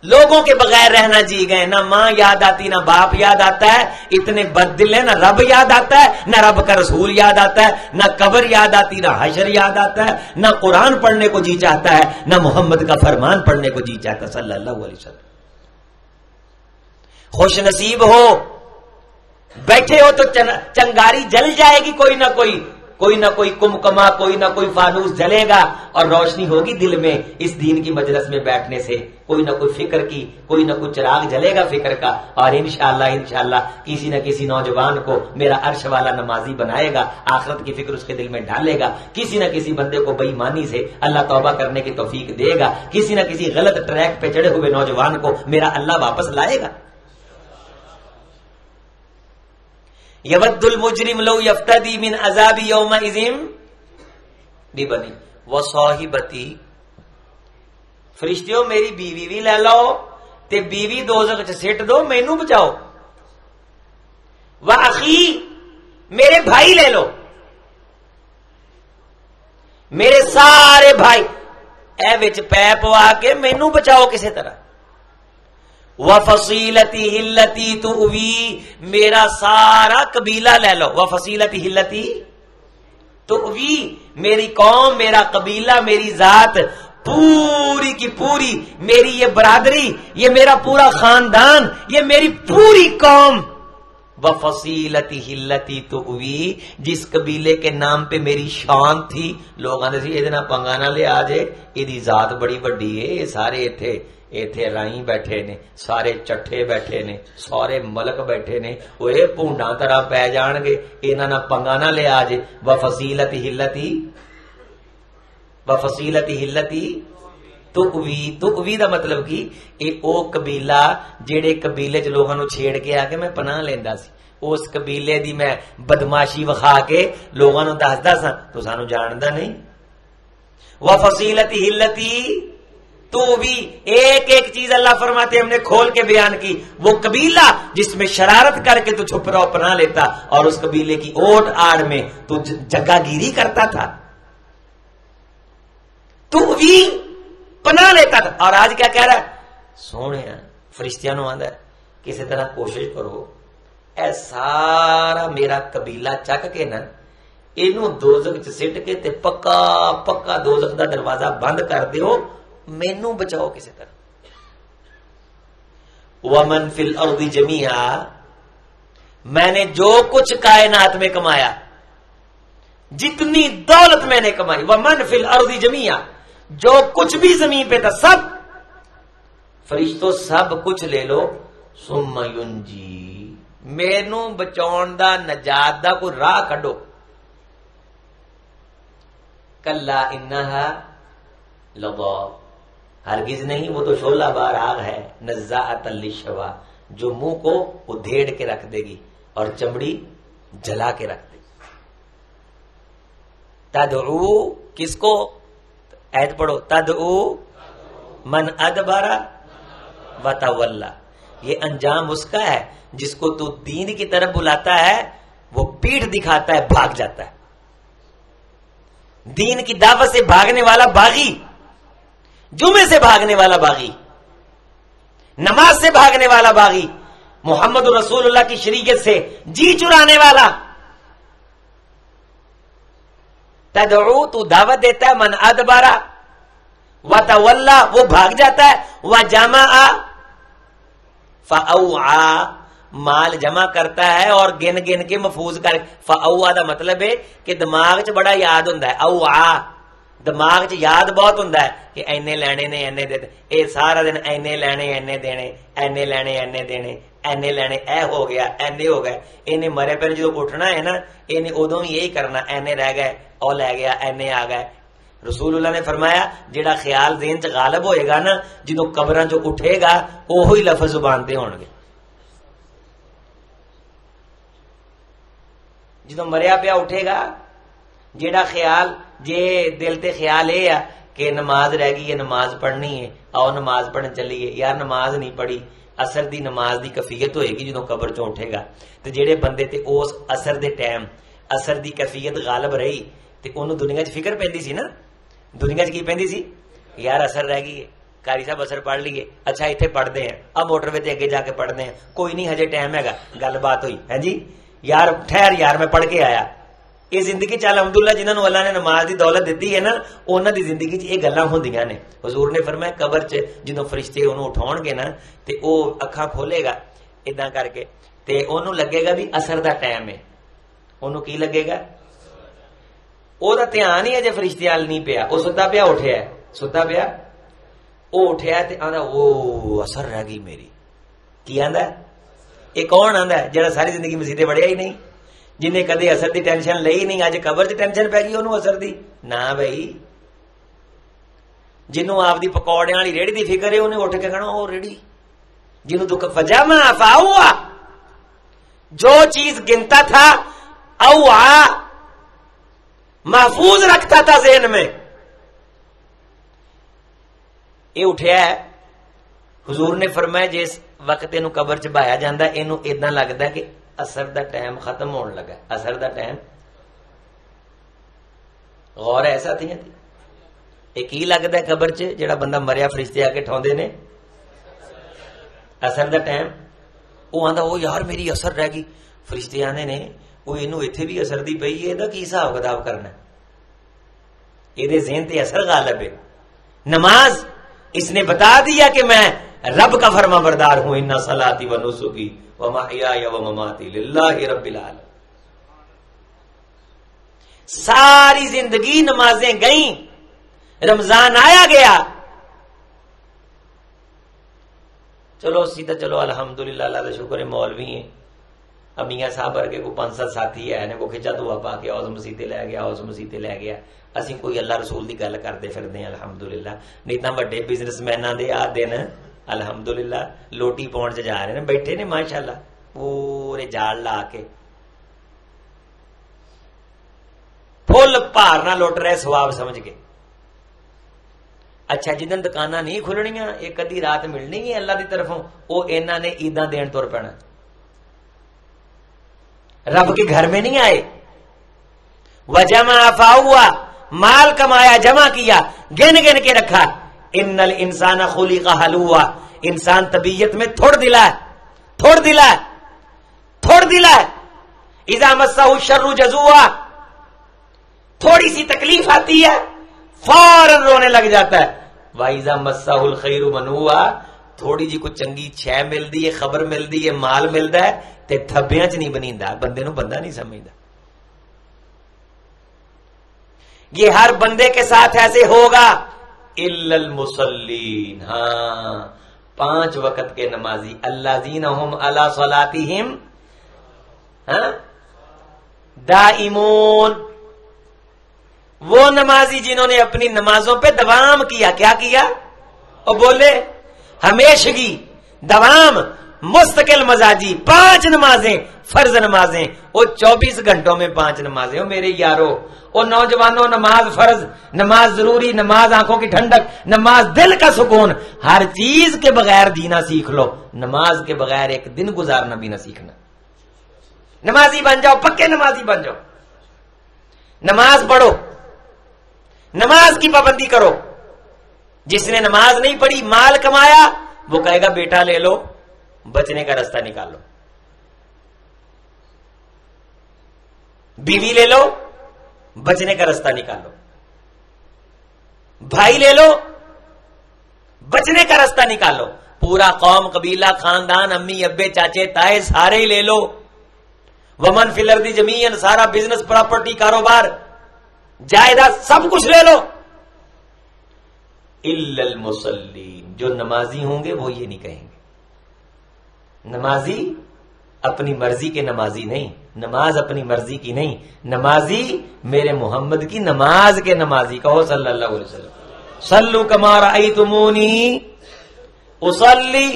لوگوں کے بغیر رہنا جی گئے، نہ ماں یاد آتی، نہ باپ یاد آتا ہے، اتنے بد دل ہیں، نہ رب یاد آتا ہے، نہ رب کا رسول یاد آتا ہے، نہ قبر یاد آتی، نہ حشر یاد آتا ہے، نہ قرآن پڑھنے کو جی چاہتا ہے، نہ محمد کا فرمان پڑھنے کو جی چاہتا صلی اللہ علیہ وسلم. خوش نصیب ہو، بیٹھے ہو تو چنگاری جل جائے گی، کوئی نہ کوئی کمکما، کوئی نہ کوئی فانوس جلے گا اور روشنی ہوگی دل میں اس دین کی مجلس میں بیٹھنے سے. کوئی نہ کوئی فکر کی، کوئی نہ کوئی چراغ جلے گا فکر کا، اور انشاءاللہ کسی نہ کسی نوجوان کو میرا عرش والا نمازی بنائے گا، آخرت کی فکر اس کے دل میں ڈالے گا. کسی نہ کسی بندے کو بے ایمانی سے اللہ توبہ کرنے کی توفیق دے گا. کسی نہ کسی غلط ٹریک پہ چڑھے ہوئے نوجوان کو میرا اللہ واپس لائے گا. یود المجرم لو یفتدی من عذاب یومئذ ببنی وصاحبتی. فرشتیوں میری بیوی بھی لے لو تے بیوی دوزخ چ سٹ دو، مینوں بچاؤ. واخی، میرے بھائی لے لو، میرے سارے بھائی اے وچ پے پوا کے مینوں بچاؤ کسی طرح. وفصیلتی ہلتی تؤوی، میرا سارا قبیلہ لے لو. وفصیلتی ہلتی تؤوی، میری قوم، میرا قبیلہ، میری ذات پوری کی پوری، میری یہ برادری، یہ میرا پورا خاندان، یہ میری پوری قوم. وفصیلتی ہلتی تؤوی، جس قبیلے کے نام پہ میری شان تھی. لوگ آندے سی یہ پنگا نہ لے آ جے، یہ ذات بڑی بڑی ہے، یہ سارے ایتھے رائی بیٹھے نے، سارے چٹھے بیٹھے نے، سارے ملک بیٹھے نے، وہ پونڈا طرح پی جان گے، انہاں نہ پنگا نہ لے آ جے. وفصیلتی ہلتی تؤوی دا مطلب کی اے او قبیلہ جیڑے قبیلے چ لوگاں نو چھیڑ کے آ کے میں پناہ لیندا سی، اس قبیلے دی میں بدماشی وکھا کے لوگاں نو دسدا سا، تو سانو جاندا نہیں. وفصیلتی ہلتی تو بھی ایک چیز اللہ فرماتے ہم نے کھول کے بیان کی. وہ قبیلہ جس میں شرارت کر کے تو چھپ رہا پناہ لیتا، اور اس قبیلے کی اوٹ آڑ میں تو جگہ گیری کرتا تھا، تو بھی پناہ لیتا تھا. اور آج کیا کہہ رہا ہے؟ سونے فرشتیاں نو آندا ہے کسی طرح کوشش کرو اے سارا میرا قبیلہ چک کے نا اینو دوزخ چ سٹ کے تے پکا پکا دوزخ دا دروازہ بند کر دیو، مینوں بچاؤ کسی طرح۔ ومن فی الارض جمیعا، میں نے جو کچھ کائنات میں کمایا، جتنی دولت میں نے کمائی، ومن فی الارض جمیعا، جو کچھ بھی زمین پہ تھا سب، فرشتوں سب کچھ لے لو، ثم ینجی، مینوں بچاؤن دا نجات دا کوئی راہ کڈو۔ کلا انہا لظا، ہرگز نہیں، وہ تو شعلہ بار آگ ہے، نزاعۃ للشوا، جو منہ کو ادھیڑ کے رکھ دے گی اور چمڑی جلا کے رکھ دے گی۔ تدعو، کس کو؟ ایت پڑھو، تدعو من ادبر وتولا، یہ انجام اس کا ہے جس کو تو دین کی طرف بلاتا ہے، وہ پیٹھ دکھاتا ہے، بھاگ جاتا ہے۔ دین کی دعوت سے بھاگنے والا باغی، جمعے سے بھاگنے والا باغی، نماز سے بھاگنے والا باغی، محمد رسول اللہ کی شریعت سے جی چرانے والا۔ تدعو، تو دعوت دیتا ہے، من ادبارا وتولا، وہ بھاگ جاتا ہے، وجمع فاوعى، مال جمع کرتا ہے اور گن گن کے محفوظ کر۔ فاوعى دا مطلب ہے کہ دماغ چ بڑا یاد ہوندا ہے، اوعى دماغ چ یاد بہت ہوندا ہے کہ اینے لینے نے اینے دے، اے سارا دن اینے لینے اینے دینے، اینے لینے اینے دینے، اینے لینے، اے ہو گیا اینے ہو گئے، اینے مرے پھر جو اٹھنا ہے نا اینے ادوں بھی یہی کرنا، اینے رہ گئے او لے گیا، اینے آ گئے۔ رسول اللہ نے فرمایا جیڑا خیال ذہن چ غالب ہوئے گا نا، جدوں قبراں چ اٹھے گا اوہی لفظ زبان تے ہون گے۔ جدوں مریا پیا اٹھے گا، جیڑا خیال جے دل تے خیال اے ہے کہ نماز رہ گئی ہے، نماز پڑھنی ہے، آؤ نماز پڑھن چلیے، یار نماز نہیں پڑھی، اثر دی نماز دی کیفیت ہوئے گی جدوں قبر چوں اٹھے گا۔ تے جیڑے بندے تے اس اثر دے ٹائم اثر دی کیفیت غالب رہی تے انہوں دنیا چ فکر پیندی سی نا، دنیا چ کی پیندی سی، یار اثر رہ گئی ہے، قاری صاحب اثر پڑھ لیے، اچھا اتنے پڑھتے ہیں، اب موٹر وے اگے جا کے پڑھتے ہیں، کوئی نہیں ہجے ٹائم ہے گا، گل بات ہوئی ہے جی، یار ٹھہر یار میں پڑھ کے آیا۔ یہ زندگی چ الحمدللہ جنہوں نے اللہ نے نماز دی دولت دیتی ہے نا، انہوں دی زندگی چ یہ گلاں ہوندیاں نے۔ حضور نے فرمایا قبر چ جدوں فرشتے انہوں اٹھاؤ گے نا تے او اکھاں کھولے گا اداں کر کے تے انہوں لگے گا بھی اثر دا ٹائم ہے، انہوں کی لگے گا، او دا دھیان ہی اجے فرشتے وال نہیں پیا، او ستا پیا اٹھیا ہے، ستا پیا او اٹھیا تے آندا او اثر رہ گئی میری، کی آندا ہے؟ یہ کون آندا ہے جڑا ساری زندگی مسیتے بڑھیا ہی نہیں، جنہیں کدے اثر دی ٹینشن لئی نہیں، اج قبر چ ٹینشن پی گئی انہوں اثر دی نہ بھائی۔ جنوں آپ دی پکوڑیاں والی ریڑھی دی فکر ہے انہیں اٹھ کے کہنا او ریڑھی، جنوں دکھ فجمع فاوعى، جو چیز گنتا تھا اوعى، محفوظ رکھتا تھا ذہن میں، یہ اٹھیا ہے۔ حضور نے فرمایا جس وقت اینو قبر چ بہایا جاندا ہے اینو اداں لگدا ہے کہ اثر دا ٹائم ختم ہون لگا، اثر دا ٹائم۔ غور ایسا تھی یہ کی لگتا ہے قبر چ جڑا بندہ مریا فرشتے آ کے ٹھاؤندے نے، اثر دا ٹائم۔ وہ آندا او یار میری اثر رہ گئی، فرشتے آندے نے وہ اینو ایتھے بھی اثر دی پئی ہے، دا کی حساب کتاب کرنا، یہ ذہن تے اثر غالب ہے۔ نماز اس نے بتا دیا کہ میں رب کا فرما بردار ہوں، ان صلاتی و نسکی ومحیای ومماتی للہ رب العالمین۔ ساری زندگی نمازیں گئیں، رمضان آیا گیا، چلو سیدھا چلو الحمدللہ، اللہ کا شکر ہے مولوی ہیں، امیاں صاحب ورگے کو 5-7 ساتھی ہے نے وہ کھچا دعا پا کے اوز مسیتے لے گیا، اوز مسیتے لے گیا، اسی کوئی اللہ رسول دی گل کرتے پھردے ہیں الحمدللہ، نہیں تاں وڈے بزنس میناں دے آ دن الحمدللہ لوٹی پاؤن چ جا رہے ہیں، بیٹھے نے ماشاءاللہ پورے جال لا کے فل بھار نہ لٹ رہے سواب سمجھ کے۔ اچھا جدن دکاناں نہیں کھلنیاں، ایک ادھی رات ملنی ہے اللہ دی طرفوں، وہ انہاں نے عیداں دین تر پینا، رب کے گھر میں نہیں آئے۔ وجمع فاوعى، مال کمایا جمع کیا، گن گن کے رکھا۔ ان الانسان خلق ہلوعا، انسان طبیعت میں تھوڑ دلا ہے، تھوڑ دلا ہے اذا مسہ الشر جزوعا، تھوڑی سی تکلیف آتی ہے فوراً رونے لگ جاتا ہے. وَإِذَا مَسَّهُ الْخَيْرُ مَنُوعًا، تھوڑی جی کوئی چنگی چھے ملدی ہے، خبر ملدی ہے، مال ملدا ہے تے تھبیاں چ نہیں بنیندا، بندے نو بندہ نہیں سمجھدا. یہ ہر بندے کے ساتھ ایسے ہوگا الا المصلین، ہاں 5 وقت کے نمازی، الذین هم علی صلاتہم دائمون، وہ نمازی جنہوں نے اپنی نمازوں پہ دوام کیا. کیا کیا؟ اور بولے ہمیشگی، دوام، مستقل مزاجی. 5 نمازیں فرض نمازیں، وہ 24 گھنٹوں میں 5 نمازیں. وہ میرے یارو، وہ نوجوانوں، نماز فرض، نماز ضروری، نماز آنکھوں کی ٹھنڈک، نماز دل کا سکون. ہر چیز کے بغیر جینا سیکھ لو، نماز کے بغیر ایک دن گزارنا بھی نہ سیکھنا. نمازی بن جاؤ، پکے نمازی بن جاؤ. نماز پڑھو، نماز کی پابندی کرو. جس نے نماز نہیں پڑھی، مال کمایا، وہ کہے گا بیٹا لے لو، بچنے کا راستہ نکالو. بیوی لے لو، بچنے کا راستہ نکالو. بھائی لے لو، بچنے کا راستہ نکالو. پورا قوم، قبیلہ، خاندان، امی ابے چاچے تائے سارے ہی لے لو. ومن فی الارض جمیعا، سارا بزنس، پراپرٹی، کاروبار، جائیداد، سب کچھ لے لو. الا المصلین، جو نمازی ہوں گے وہ یہ نہیں کہیں گے. نمازی اپنی مرضی کے نمازی نہیں، نماز اپنی مرضی کی نہیں، نمازی میرے محمد کی نماز کے نمازی. کہو صلی اللہ علیہ وسلم صلو کما رأیتمونی اصلی.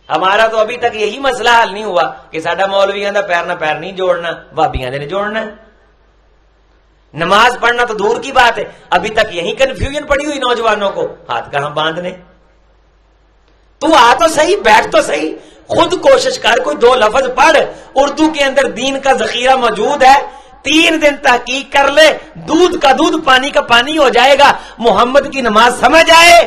ہمارا تو ابھی تک یہی مسئلہ حل نہیں ہوا کہ ساڈا مولویاں دا پیر نہ پیر نہیں جوڑنا، بھابیاں دے نے جوڑنا. نماز پڑھنا تو دور کی بات ہے، ابھی تک یہی کنفیوژن پڑی ہوئی نوجوانوں کو. ہاتھ کہاں باندھنے؟ تو آ تو صحیح، بیٹھ تو صحیح، خود کوشش کر، کوئی 2 لفظ پڑھ. اردو کے اندر دین کا ذخیرہ موجود ہے، 3 دن تحقیق کر لے، دودھ کا دودھ پانی کا پانی ہو جائے گا. محمد کی نماز سمجھ آئے،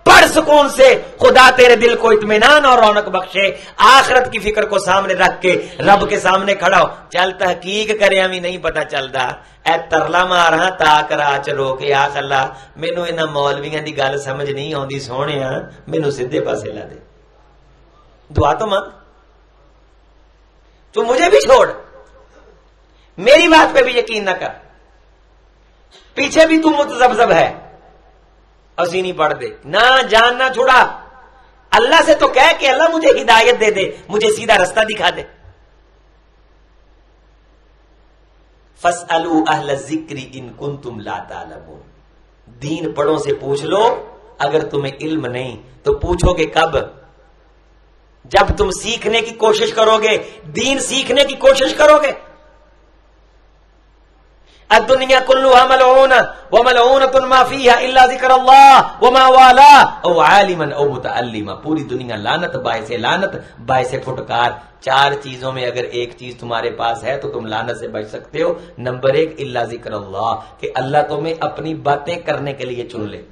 پڑھ سکون سے. خدا تیرے دل کو اطمینان اور رونق بخشے. آخرت کی فکر کو سامنے رکھ کے رب کے سامنے کھڑا ہو. چل تحقیق کرے ہمیں نہیں پتا چلتا، اے ترلا مار ہاں تا کرا چلو کہ آخ اللہ مینو انہاں مولویاں دی گل سمجھ نہیں آندی، سونے مینو سیدھے پاسے لا دے. دعا تو مانگ، تو مجھے بھی چھوڑ، میری بات پہ بھی یقین نہ کر. پیچھے بھی تو متذبذب ہے، اسی نہیں پڑھ دے، نہ جان نہ چھوڑا. اللہ سے تو کہہ کہ اللہ مجھے ہدایت دے دے، مجھے سیدھا رستہ دکھا دے. فَاسْأَلُوا أَهْلَ الذِّكْرِ إِن كُنتُمْ لَا تَعْلَمُونَ. دین پڑھوں سے پوچھ لو، اگر تمہیں علم نہیں تو پوچھو گے کب؟ جب تم سیکھنے کی کوشش کرو گے، دین سیکھنے کی کوشش کرو گے. الدنیا کلها ملعونہ وملعونۃ ما فیہا الا ذکر اللہ وما والا او عالما او متعلما. پوری دنیا لعنت، باعث لعنت، باعث پھٹکار. 4 چیزوں میں اگر ایک چیز تمہارے پاس ہے تو تم لعنت سے بچ سکتے ہو. نمبر 1 الا ذکر اللہ، کہ اللہ تمہیں اپنی باتیں کرنے کے لیے چن لے.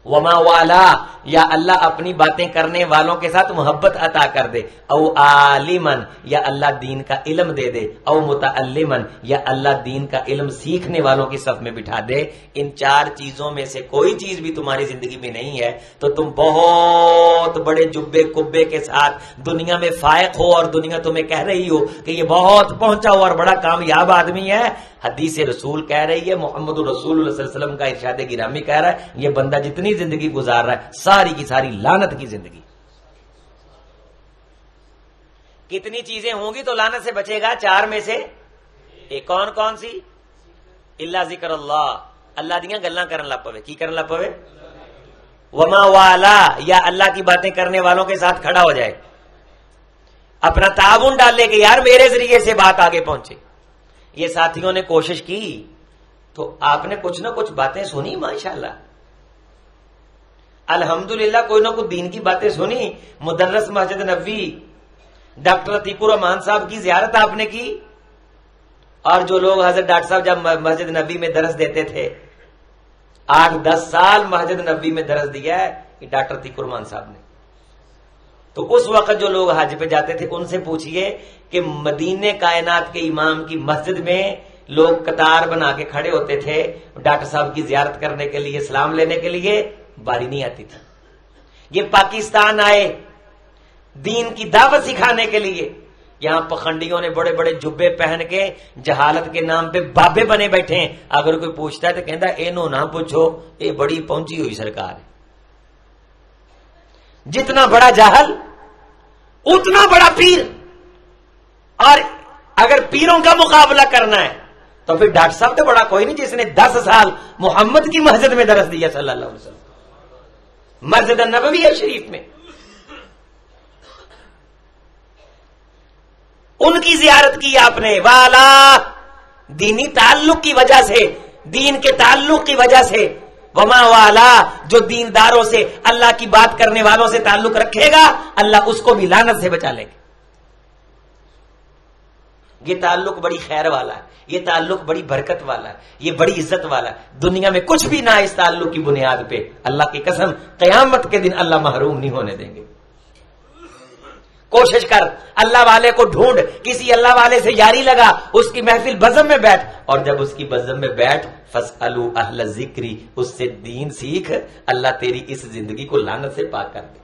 وما والا، یا اللہ اپنی باتیں کرنے والوں کے ساتھ محبت عطا کر دے. او عالمن، یا اللہ دین کا علم دے دے. او متعلمن، یا اللہ دین کا علم سیکھنے والوں کی صف میں بٹھا دے. ان 4 چیزوں میں سے کوئی چیز بھی تمہاری زندگی میں نہیں ہے تو تم بہت بڑے جبے کبے کے ساتھ دنیا میں فائق ہو، اور دنیا تمہیں کہہ رہی ہو کہ یہ بہت پہنچا ہوا اور بڑا کامیاب آدمی ہے. حدیث رسول کہہ رہی ہے، محمد رسول اللہ صلی اللہ علیہ وسلم کا ارشاد گرامی کہہ رہا ہے، یہ بندہ جتنی زندگی گزار رہا ہے ساری کی ساری لعنت کی زندگی. کتنی چیزیں ہوں گی تو لعنت سے بچے گا؟ 4 میں سے ایک. کون کون سی؟ الا ذکر اللہ، اللہ دیاں گلاں کرن لگ پوے. کی کرن لگ پوے؟ وما والا، یا اللہ کی باتیں کرنے والوں کے ساتھ کھڑا ہو جائے، اپنا تعاون ڈالے کہ یار میرے ذریعے سے بات آگے پہنچے. یہ ساتھیوں نے کوشش کی تو آپ نے کچھ نہ کچھ باتیں سنی، ماشاءاللہ الحمدللہ کوئی نہ کوئی دین کی باتیں سنی. مدرس مسجد نبوی ڈاکٹر عتیق الرحمان صاحب کی زیارت آپ نے کی، اور جو لوگ حضرت ڈاکٹر صاحب جب مسجد نبوی میں درس دیتے تھے، 8-10 سال مسجد نبوی میں درس دیا ہے یہ ڈاکٹر عتیق الرحمان صاحب نے. تو اس وقت جو لوگ حج پہ جاتے تھے ان سے پوچھئے کہ مدینے کائنات کے امام کی مسجد میں لوگ قطار بنا کے کھڑے ہوتے تھے ڈاکٹر صاحب کی زیارت کرنے کے لیے، سلام لینے کے لیے، باری نہیں آتی تھی. یہ پاکستان آئے دین کی دعوت سکھانے کے لیے، یہاں پخنڈیوں نے بڑے بڑے جبے پہن کے جہالت کے نام پہ بابے بنے بیٹھے ہیں. اگر کوئی پوچھتا ہے تو کہتا ہے اینو نہ پوچھو، یہ بڑی پہنچی ہوئی سرکار ہے. جتنا بڑا جاہل اتنا بڑا پیر. اور اگر پیروں کا مقابلہ کرنا ہے تو پھر ڈاکٹر صاحب تو بڑا کوئی نہیں جس نے 10 سال محمد کی مسجد میں درس دیا صلی اللہ علیہ وسلم، مسجد النبوی شریف میں. ان کی زیارت کی آپ نے، والا دینی تعلق کی وجہ سے، دین کے تعلق کی وجہ سے. وما والا، جو دینداروں سے، اللہ کی بات کرنے والوں سے تعلق رکھے گا اللہ اس کو بھی لعنت سے بچا لے گا. یہ تعلق بڑی خیر والا ہے، یہ تعلق بڑی برکت والا ہے، یہ بڑی عزت والا ہے. دنیا میں کچھ بھی نہ اس تعلق کی بنیاد پہ، اللہ کی قسم قیامت کے دن اللہ محروم نہیں ہونے دیں گے. کوشش کر، اللہ والے کو ڈھونڈ، کسی اللہ والے سے یاری لگا، اس کی محفل بزم میں بیٹھ، اور جب اس کی بزم میں بیٹھ فَاسْأَلُوا أَهْلَ الذِّكْرِ، اس سے دین سیکھ، اللہ تیری اس زندگی کو لعنت سے پاک کر دے.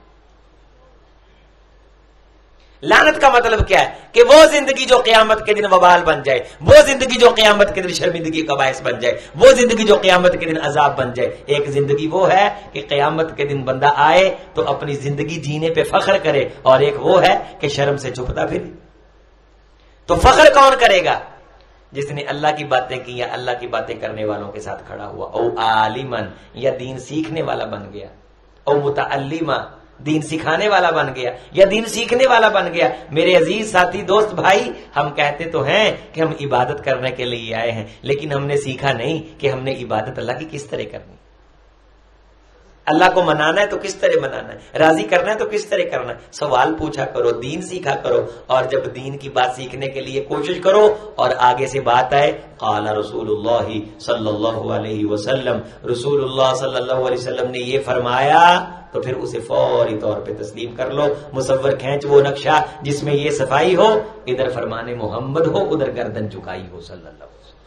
لعنت کا مطلب کیا ہے؟ کہ وہ زندگی جو قیامت کے دن وبال بن جائے، وہ زندگی جو قیامت کے دن شرمندگی کا باعث بن جائے، وہ زندگی جو قیامت کے دن عذاب بن جائے. ایک زندگی وہ ہے کہ قیامت کے دن بندہ آئے تو اپنی زندگی جینے پہ فخر کرے، اور ایک وہ ہے کہ شرم سے چھپتا پھرے. تو فخر کون کرے گا؟ جس نے اللہ کی باتیں کی یا اللہ کی باتیں کرنے والوں کے ساتھ کھڑا ہوا. او عالمن، یا دین سیکھنے والا بن گیا. او متعلما، دین سکھانے والا بن گیا یا دین سیکھنے والا بن گیا. میرے عزیز ساتھی دوست بھائی، ہم کہتے تو ہیں کہ ہم عبادت کرنے کے لیے آئے ہیں، لیکن ہم نے سیکھا نہیں کہ ہم نے عبادت اللہ کی کس طرح کرنی. اللہ کو منانا ہے تو کس طرح منانا ہے، راضی کرنا ہے تو کس طرح کرنا ہے. سوال پوچھا کرو، دین سیکھا کرو، اور جب دین کی بات سیکھنے کے لیے کوشش کرو اور آگے سے بات آئے قال رسول اللہ صلی اللہ علیہ وسلم، رسول اللہ صلی اللہ علیہ وسلم نے یہ فرمایا، تو پھر اسے فوری طور پہ تسلیم کر لو. مصور کھینچ وہ نقشہ جس میں یہ صفائی ہو، ادھر فرمان محمد ہو، ادھر گردن جھکائی ہو صلی اللہ علیہ وسلم.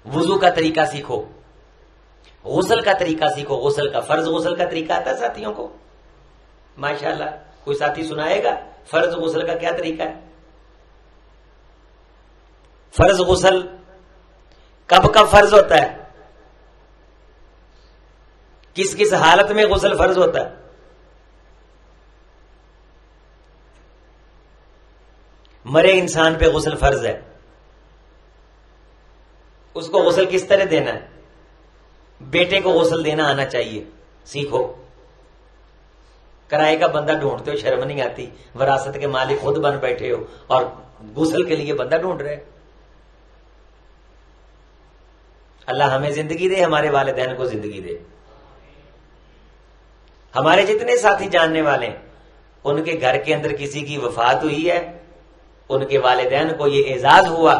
وضو کا طریقہ سیکھو، غسل کا طریقہ سیکھو. غسل کا فرض غسل کا طریقہ آتا ہے ساتھیوں کو؟ ماشاءاللہ، کوئی ساتھی سنائے گا فرض غسل کا کیا طریقہ ہے؟ فرض غسل کب کب فرض ہوتا ہے؟ کس کس حالت میں غسل فرض ہوتا ہے؟ مرے انسان پہ غسل فرض ہے، اس کو غسل کس طرح دینا ہے؟ بیٹے کو غسل دینا آنا چاہیے، سیکھو. کرائے کا بندہ ڈھونڈتے ہو، شرم نہیں آتی؟ وراثت کے مالک خود بن بیٹھے ہو اور غسل کے لیے بندہ ڈھونڈ رہے. اللہ ہمیں زندگی دے، ہمارے والدین کو زندگی دے. ہمارے جتنے ساتھی جاننے والے ہیں، ان کے گھر کے اندر کسی کی وفات ہوئی ہے، ان کے والدین کو یہ اعزاز ہوا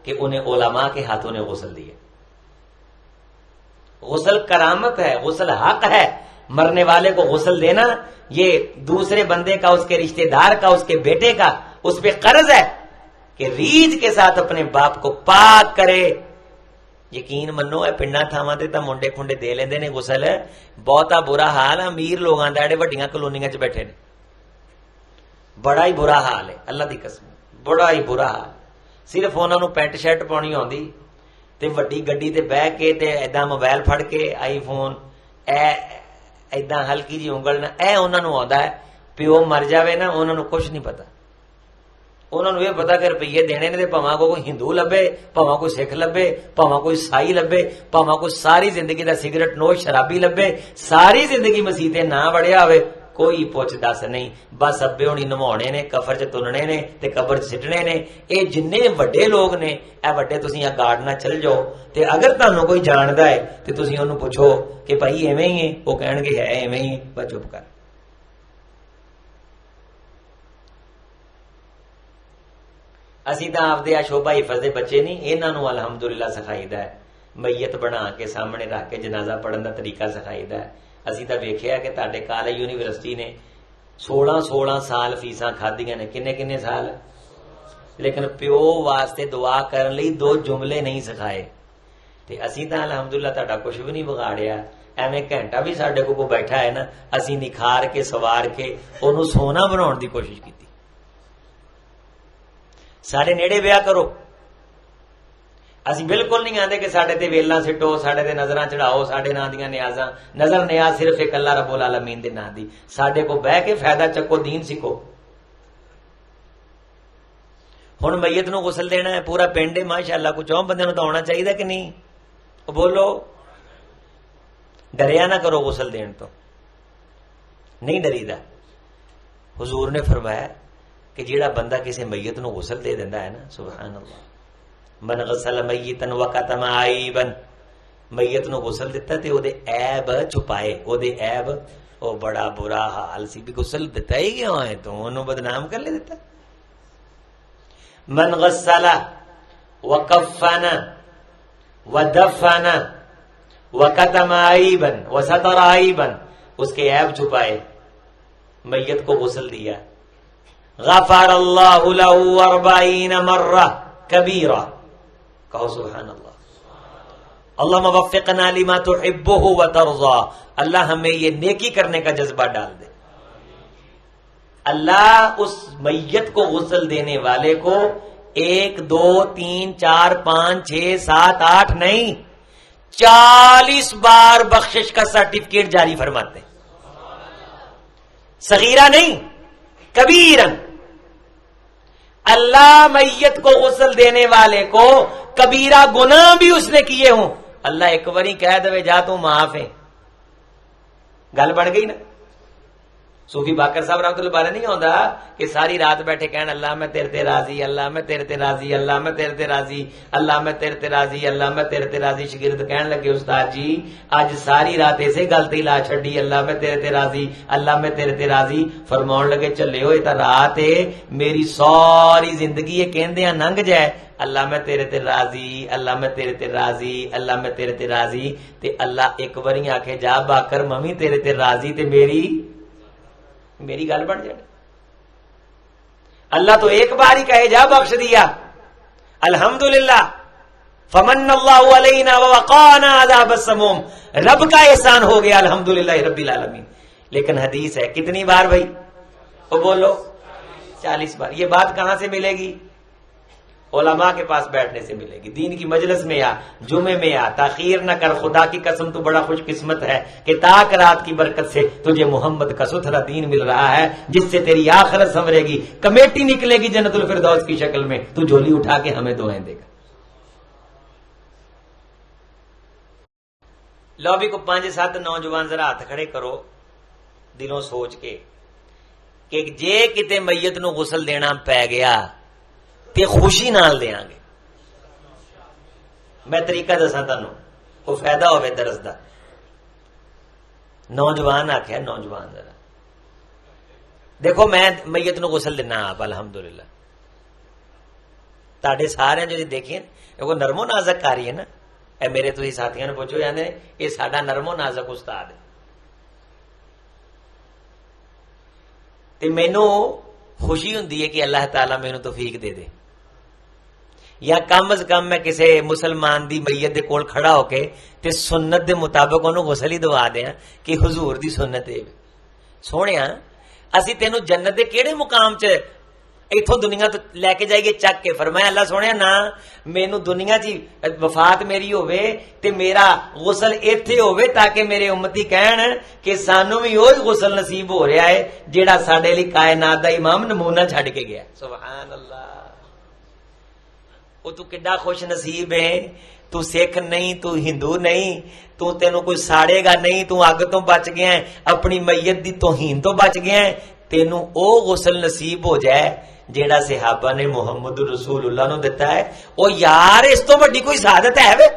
کہ انہیں علماء کے ہاتھوں نے غسل دیا. غسل کرامت ہے، غسل حق ہے. مرنے والے کو غسل دینا یہ دوسرے بندے کا، اس کے رشتہ دار کا، اس کے بیٹے کا اس پہ قرض ہے کہ ریجھ کے ساتھ اپنے باپ کو پاک کرے. یقین منو ہے پنڈا تھاواں تے تاں منڈے کھنڈے دے لیندے نے غسل. بہتا برا حال امیر لوگاں دا، وڈیاں کالونیاں 'چ بیٹھے نے. بڑا ہی برا حال ہے، اللہ دی قسم بڑا ہی برا حال. صرف انہاں نوں پینٹ شرٹ پاؤنی آندی تے وڈی گڈی تے بہ کے تے ایداں موبائل پھڑ کے آئی فون ایداں ہلکی جی انگل نہ انہاں نوں آندا ہے. پیو مر جاوے نا انہاں نوں کچھ نہیں پتا. انہوں نے یہ پتا کہ روپیے دینے نے، پاواں کوئی ہندو لبے، پاواں کوئی سکھ لبے، پاواں کوئی عیسائی لبے، پاواں کوئی ساری زندگی دا سگریٹ نوش شرابی لبے، ساری زندگی مسیتے نہ وڑیا ہوئے، کوئی پوچھ دس نہیں. بس ابے ہونی نماؤنے نے، کفر چ تننے نے تے قبر چ سٹنے نے. اے جنے وڈے لوگ نے، اے وڈے تسی آ گارڈنا چل جاؤ تے اگر تانوں کوئی جاندا ہے تے تسی اونوں پوچھو کہ بھائی ایویں ہی ہے، وہ کہن گے ہے ایویں ہی. بس چپ کر. اسی تو آپ دے شوبا حفظ دے بچے نہیں، انہوں الحمدللہ سکھائی دا ہے. میت بنا کے سامنے رکھ کے جنازہ پڑھن دا طریقہ سکھائی دا ہے. اسی تو ویکھیا کہ تہاڈے کالج یونیورسٹی نے 16 سال فیساں کھادیاں نے، کنے سال، لیکن پیو واسطے دعا کرن لئی 2 جملے نہیں سکھائے. تے اسی تو الحمدللہ تہاڈا کچھ بھی نہیں بگاڑیا. ایویں گھنٹہ بھی ساڈے کو بیٹھا ہے نا، اسی نکھار کے سوار کے انہوں سونا بناؤن دی کوشش کی. ساڈے نیڑے بیاہ کرو. اسی بالکل نہیں آندے کہ ساڈے تے ویلاں سٹو، ساڈے تے نظراں چڑھاؤ، ساڈے ناں دیاں نیازاں. نظر نیاز صرف ایک اللہ رب العالمین دے ناں دی. ساڈے کو بہ کے فائدہ چکو، دین سیکھو. ہن میت نو غسل دینا ہے، پورا پنڈ ہے ماشاءاللہ، کچھ اور بندے نوں تو آنا چاہیے کہ نہیں؟ بولو. ڈریا نہ کرو غسل دین تو، نہیں ڈری دا. حضور نے فرمایا کہ جیڑا بندہ کسی میت نو غسل دے دیندا ہے نا، سبحان اللہ، من غسل میتا وکتم عیبا، میت نو غسل دیتا تے او دے عیب چھپائے. او دے عیب، او بڑا برا حال سی بھی غسل دیتا ہی کیوں ہے تو انہوں بدنام کر لے دیتا. من غسل وکفن ودفن وکتم عیبا وستر عیبا، اس کے عیب چھپائے، میت کو غسل دیا. غفر اللہ لہ 40 مرہ کبیرہ. کہو سبحان اللہ. اللہم وفقنا لما تحبہ وترضا. اللہ ہمیں یہ نیکی کرنے کا جذبہ ڈال دے. اللہ اس میت کو غسل دینے والے کو 1 2 3 4 5 6 7 8 نہیں 40 بار بخشش کا سرٹیفکیٹ جاری فرماتے. صغیرہ نہیں، کبیرن. اللہ میت کو غسل دینے والے کو کبیرہ گناہ بھی اس نے کیے ہوں، اللہ ایک باری کہہ دے جا تو معاف ہے. گل بڑھ گئی نا. صوفی باقر صاحب رحمۃ اللہ علیہ نہیں ہوندا کہ ساری رات بیٹھے کہن اللہ میں تیرے تے راضی، اللہ میں تیرے تے راضی، اللہ میں تیرے تے راضی، اللہ میں تیرے تے راضی، اللہ میں تیرے تے راضی. شاگرد کہن لگے استاد جی اج ساری رات ایسے گل تے لا چھڈی، اللہ میں تیرے تے راضی، اللہ میں تیرے تے راضی. فرماون لگے چلے ہوئے تا رات ہے میری ساری زندگی یہ کہندیاں لنگ جائے اللہ میں تیرے تے راضی، اللہ میں تیرے تے راضی، اللہ میں تیرے تے راضی. تے اللہ ایک باری آکھے جا باکر ممی تیرے تے راضی تے میری گل بن جائے. اللہ تو ایک بار ہی کہے جا بخش دیا الحمدللہ فمن اللہ علینا ووقانا عذاب السموم. رب کا احسان ہو گیا الحمدللہ رب العالمین. لیکن حدیث ہے کتنی بار بھائی؟ وہ بولو 40 بار. یہ بات کہاں سے ملے گی؟ علماء کے پاس بیٹھنے سے ملے گی. دین کی مجلس میں آ، جمعے میں آ، تاخیر نہ کر. خدا کی قسم تو بڑا خوش قسمت ہے کہ تاک رات کی برکت سے تجھے محمد کا ستھرا دین مل رہا ہے جس سے تیری آخرت سنورے گی. کمیٹی نکلے گی جنت الفردوس کی شکل میں، تو جھولی اٹھا کے ہمیں دعائیں دے گا. لوبی کو 5-7 نوجوان ذرا ہاتھ کھڑے کرو دلوں سوچ کے کہ جے کتے میت نو غسل دینا پی گیا تے خوشی نال دیاں گے. میں طریقہ دساں تانوں کوئی فائدہ ہوے درس دا. نوجوان آکھیا نوجوان ذرا دیکھو میں میت نو غسل دینا آپ الحمدللہ. تاڑے سارے جو دیکھیں وہ نرم و نازک کاری ہے نا. اے میرے تسی ساتھیاں نے پوچھو جانے یہ ساڈا نرم و نازک استاد ہے. تے مینوں خوشی ہوندی ہے کہ اللہ تعالیٰ مینوں توفیق دے دے، یا کم از کم میں کسی مسلمان دی میت دے کول کھڑا ہو کے تے سنت دے مطابق انہوں غسل ہی دوا دیاں کہ حضور دی سنت ہے. سونیا اسی تینوں جنت دے کیڑے مقام چ ایتھوں دنیا تو لے کے جائیے چک کے. فرمایا اللہ سونے نا مینوں دنیا چ وفات میری ہوے تے میرا غسل ایتھے ہوے تاکہ میرے امتی کہن کہ سانوں بھی وہی غسل نصیب ہو رہا ہے جیڑا ساڈے لئی کائنات دا امام نمونہ چھڈ کے گیا. سبحان اللہ. وہ تو کڈا خوش نصیب ہے. تو سکھ نہیں، تو ہندو نہیں، تو تینوں کوئی ساڑے گا نہیں، تو اگ تو بچ گیا ہے، اپنی میت دی توہین تو بچ گیا ہے. تینوں او غسل نصیب ہو جائے جیڑا صحابہ نے محمد رسول اللہ نو دیتا ہے. او یار اس تو بڑی کوئی سعادت ہے وے؟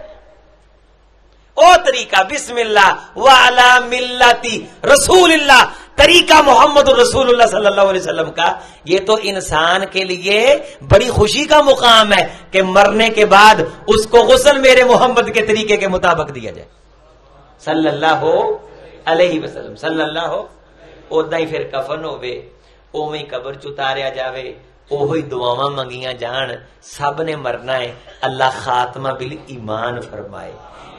او طریقہ بسم اللہ وعلی ملتی رسول اللہ، طریقہ محمد رسول اللہ صلی اللہ علیہ وسلم کا. یہ تو انسان کے لیے بڑی خوشی کا مقام ہے کہ مرنے کے بعد اس کو غسل میرے محمد کے طریقے کے مطابق دیا جائے صلی اللہ علیہ وسلم صلی اللہ ادا ہی پھر کفن ہوے اوویں ہی قبر چ اتاریا جاوے اوہی دعاواں منگیاں جان سب نے مرنا ہے اللہ خاتمہ بال ایمان فرمائے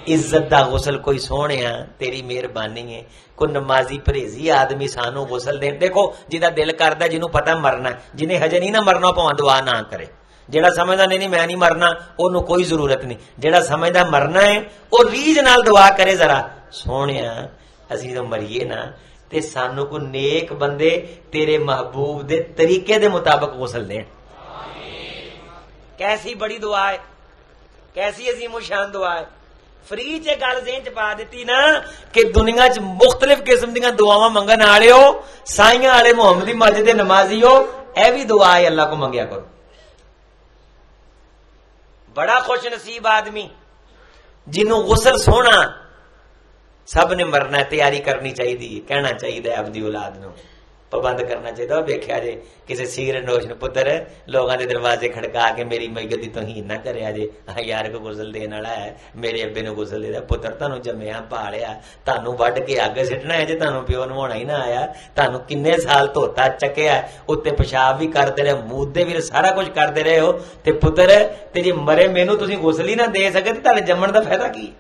عزت دا غسل کوئی سونیا تیری مہربانی ہے کوئی نمازی پرہیزی آدمی سانو غسل دے دیکھو جہاں دل کردا جنوں پتہ مرنا ہے جنہیں ہجے نہیں نہ مرنا پاویں دعا نہ کرے جہاں سمجھدا نہیں میں نہیں مرنا انہوں کوئی ضرورت نہیں جہاں سمجھدا مرنا ہے وہ ریج نال دعا کرے ذرا سونیا اسی تو مریے نا تے سانو کو نیک بندے تیرے محبوب دے طریقے دے مطابق غسل دین کیسی بڑی دعا ہے کیسی عظیم و شان دعا ہے فری چ گل ذہن چ پا دیتی نا کہ دنیا چ مختلف قسم دیاں دعاواں منگن والے ہو سائیاں والے محمدی مسجد دے نمازی ہو اے بھی دعا ہے اللہ کو منگیا کرو بڑا خوش نصیب آدمی جنوں غسل سونا سب نے مرنا تیاری کرنی چاہیے کہنا چاہیے اپنی اولاد نو پابند کرنا چاہیے ویکھیا جے کسی سیر نوش نے پتر لوگوں کے دروازے کھڑکا کے میری میت کی توہین نہ کریا جے یار کو غسل دین والا ہے میرے ابے نو غسل دے پتر تانوں جمیا پالیا تانوں وڈ کے اگ سٹنا ہے جے تانوں پیو نوانا ہی نہ آیا تانوں کنے سال دھوتا چکیا اتنے پیشاب بھی کرتے رہے مودے بھی سارا کچھ کرتے رہے ہو تے پتر تے جے مرے مینوں تسی غسل ہی نہ دے سکے تے تہاڈے جمن دا فائدہ کی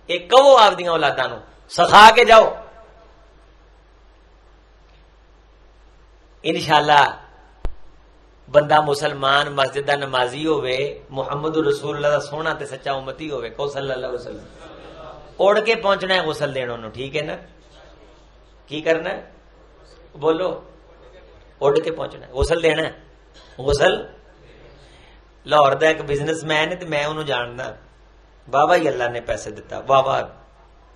ایک کہو آپ دیاں اولاداں نو سکھا کے جاؤ انشاءاللہ بندہ مسلمان مسجد دا نمازی ہوئے محمد رسول اللہ دا سونا تے سچا امتی ہوئے کو صلی اللہ علیہ وسلم اڑ کے پہنچنا ہے غسل دینا انہوں ٹھیک ہے نا کی کرنا ہے بولو اڑ کے پہنچنا ہے غسل دینا ہے غسل لاہور دا ایک بزنس مین ہے تے میں انہوں جاننا بابا ہی اللہ نے پیسے دیتا بابا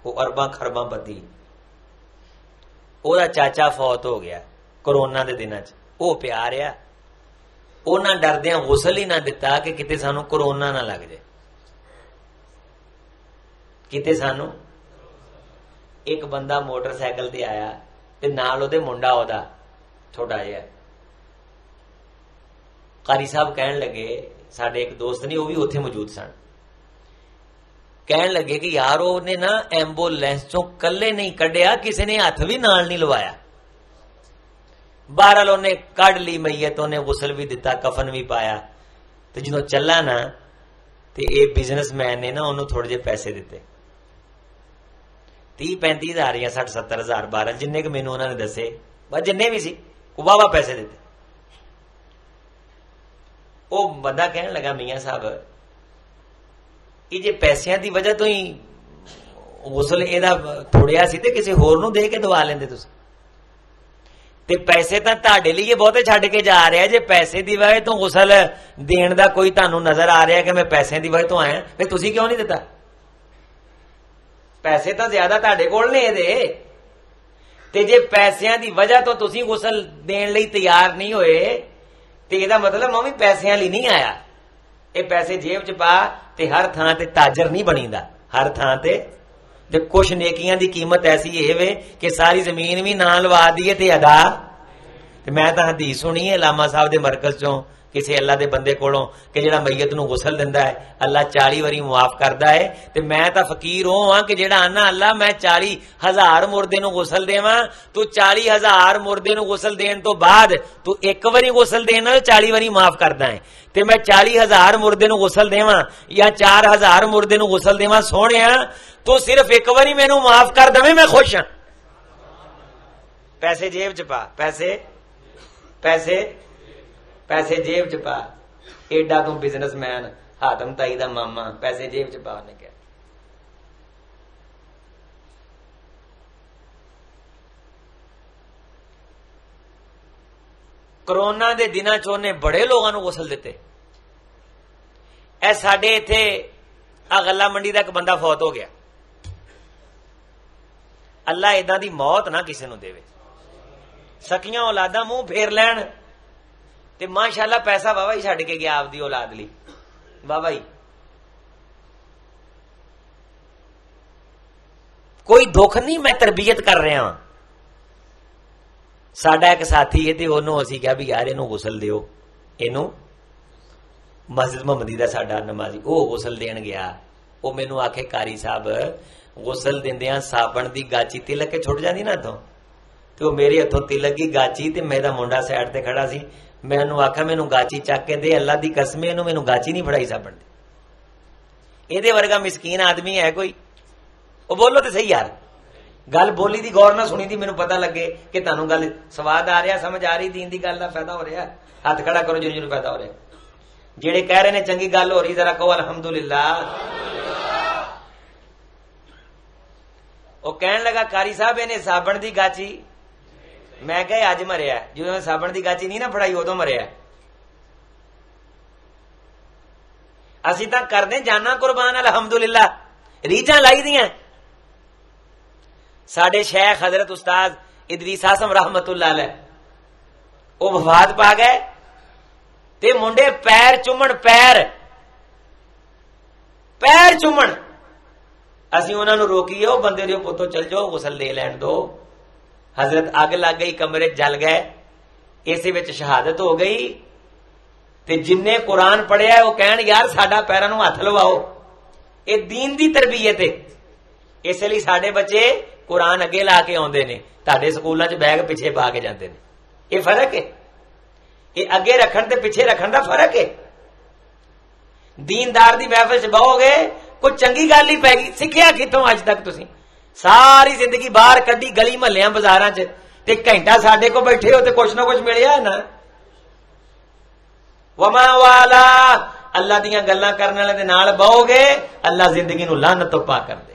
وہ ارباں خرباں بدی وہ چاچا فوت ہو گیا کرونا دے دناں چ وہ پیا رہا انہاں ڈردیاں غسل ہی نہ دتا کہ کتے سانو کرونا نہ لگ جائے کتے سانو ایک بندہ موٹر سائیکل تے آیا تے نال او دے منڈا او دا چھوٹا جہا قاری صاحب کہن لگے ساڈے ایک دوست نہیں وہ بھی اتنے موجود سن کہن لگے کہ یار وہ نے نا ایمبولینس چوں کلے نہیں کڈیا کسی نے ہاتھ بھی نال نہیں لوایا بہرحال انہیں کڈ لی میت انہیں غسل بھی دتا کفن بھی پایا تو جدوں چلا نا تو یہ بزنس مین نے نا انہوں تھوڑے جے پیسے دیتے 30-35 ہزار یا 60-70 ہزار 12 جن کہ مینوں انہوں نے دسے بس جن بھی سی واہ پیسے دیتے وہ بندہ کہنے لگا میاں صاحب یہ جے پیسیاں دی وجہ تو ہی غسل یہ تھوڑیا سی تے کسی ہور نو دے کے دوا لیندے تسی تے پیسے تاں تہاڈے لیے بہتے چھڈ کے جا رہا ہے جے پیسے دی وجہ تو غسل دین دا کوئی تانوں نظر آ رہا ہے کہ میں پیسے دی وجہ تو آیا پھر تسی کیوں نہیں دیتا پیسے تاں زیادہ تہاڈے کول نے دے تے جے پیسیاں دی وجہ تو تسی غسل دین لئی تیار نہیں ہوئے تے یہ مطلب میں بھی پیسیاں لی نہیں آیا یہ پیسے جیب چ پا تے ہر تھان تے تاجر نہیں بنی دا ہر تھان تے کچھ نیکیاں دی قیمت ایسی ہے کہ ساری زمین بھی نہ لوا دیے تے ادا تے میں تا حدیث سنی ہے علامہ صاحب دے مرکز چوں کسی اللہ دے بندے کولوں کہ جڑا میت نو غسل دیندا ہے اللہ 40 واری معاف کردا ہے تے میں تا فقیر ہاں کہ جڑا آنا اللہ میں 40,000 مردے نو غسل دیواں تو 40,000 مردے نو غسل دین تو بعد تو ایک واری غسل دینا 40 واری معاف کردا ہے تے میں 40,000 مردے نو غسل دیواں یا 4,000 مردے نو غسل دیواں سونیا تو صرف ایک واری مینوں معاف کر دے میں خوش ہاں پیسے جیب چ پا پیسے پیسے پیسے جیب چ پا ایڈا تو بزنس مین حاتم تائی دا ماما پیسے جیب چ پا نے کہا کرونا دے دناں چ نے بڑے لوگاں نو غسل دیتے اے ساڈے ایتھے غلہ منڈی دا ایک بندہ فوت ہو گیا اللہ ایداں دی موت نہ کسی نو دے سکیاں اولاداں منہ پھیر لین تے ماشاءاللہ پیسہ بابا ہی چھڈ کے گیا آپ دی اولاد لی بابا ہی کوئی دکھ نہیں میں تربیت کر رہا ہاں ساڈا ایک ساتھی ہے تے انہوں اسی کہا بھی یار اینوں غسل دیو اینوں مسجد محمدی دا ساڈا نمازی وہ غسل دین گیا وہ مینوں آکھے کاری صاحب غسل دیندیاں صابن دی گاچی تلک کے چھٹ جاندی نا تو وہ میرے ہتھوں تلک گئی گاچی تے میرا منڈا سائڈ تے کھڑا سی، میں انہوں آکھا مینوں گاچی چک کے دے، اللہ دی قسم انہوں مینوں گاچی نہیں پھڑائی صابن دی۔ یہ ورگا مسکین آدمی ہے کوئی؟ وہ بولو تو صحیح یار، گل بولی دی غور نہ سنی دی، مینوں پتہ لگے کہ تانوں گل سواد آ رہا، سمجھ آ رہی، دین دی گل دا فائدہ ہو رہا، ہاتھ کھڑا کرو جنوں فائدہ ہو رہا۔ جڑے کہہ رہے نے چنگی گل ہو رہی ذرا کہو الحمدللہ۔ وہ کہن لگا کاری صاحب انہیں صابن دی گاچی، میں کہ اج مریا، جدوں صابن دی گاچی نہیں نہ پھڑائی ادوں مریا۔ اسی تک کردے جانا قربان الحمدللہ، ریجاں لائی دیاں۔ ساڈے شیخ حضرت استاد ادریس اعظم رحمت اللہ علیہ وہ وفات پا گئے تے منڈے پیر چومن، پیر چومن، اسی انہاں نوں روکیے، وہ بندے دیو پتو چل جاؤ غسل لے لین دو۔ حضرت اگ لگ گئی، کمرے جل گئے، اسی وچ شہادت ہو گئی۔ تے جن نے قرآن پڑھیا وہ کہن یار ساڈا پیراں نوں ہاتھ لواؤ، یہ دین دی تربیت ہے۔ اس لیے ساڈے بچے قرآن اگے لا کے آندے نے، تہاڈے سکولاں چ بیگ پیچھے پا کے جاندے نے۔ یہ فرق ہے، یہ اگے رکھن تے پیچھے رکھن دا فرق ہے۔ دیندار دی محفل چ بہو گے کوئی چنگی گل ہی پے گی، سکھیا کتوں اج تک تسی؟ ساری زندگی باہر کڈی گلی محلیاں بازاراں چ، تے گھنٹہ ساڈے کو بیٹھے ہو تے کچھ نہ کچھ ملیا ہے نا۔ وما والا اللہ دیاں گلاں کرنے والے دے نال بہو گے، اللہ زندگی نو لعنت تو پاک کر دے۔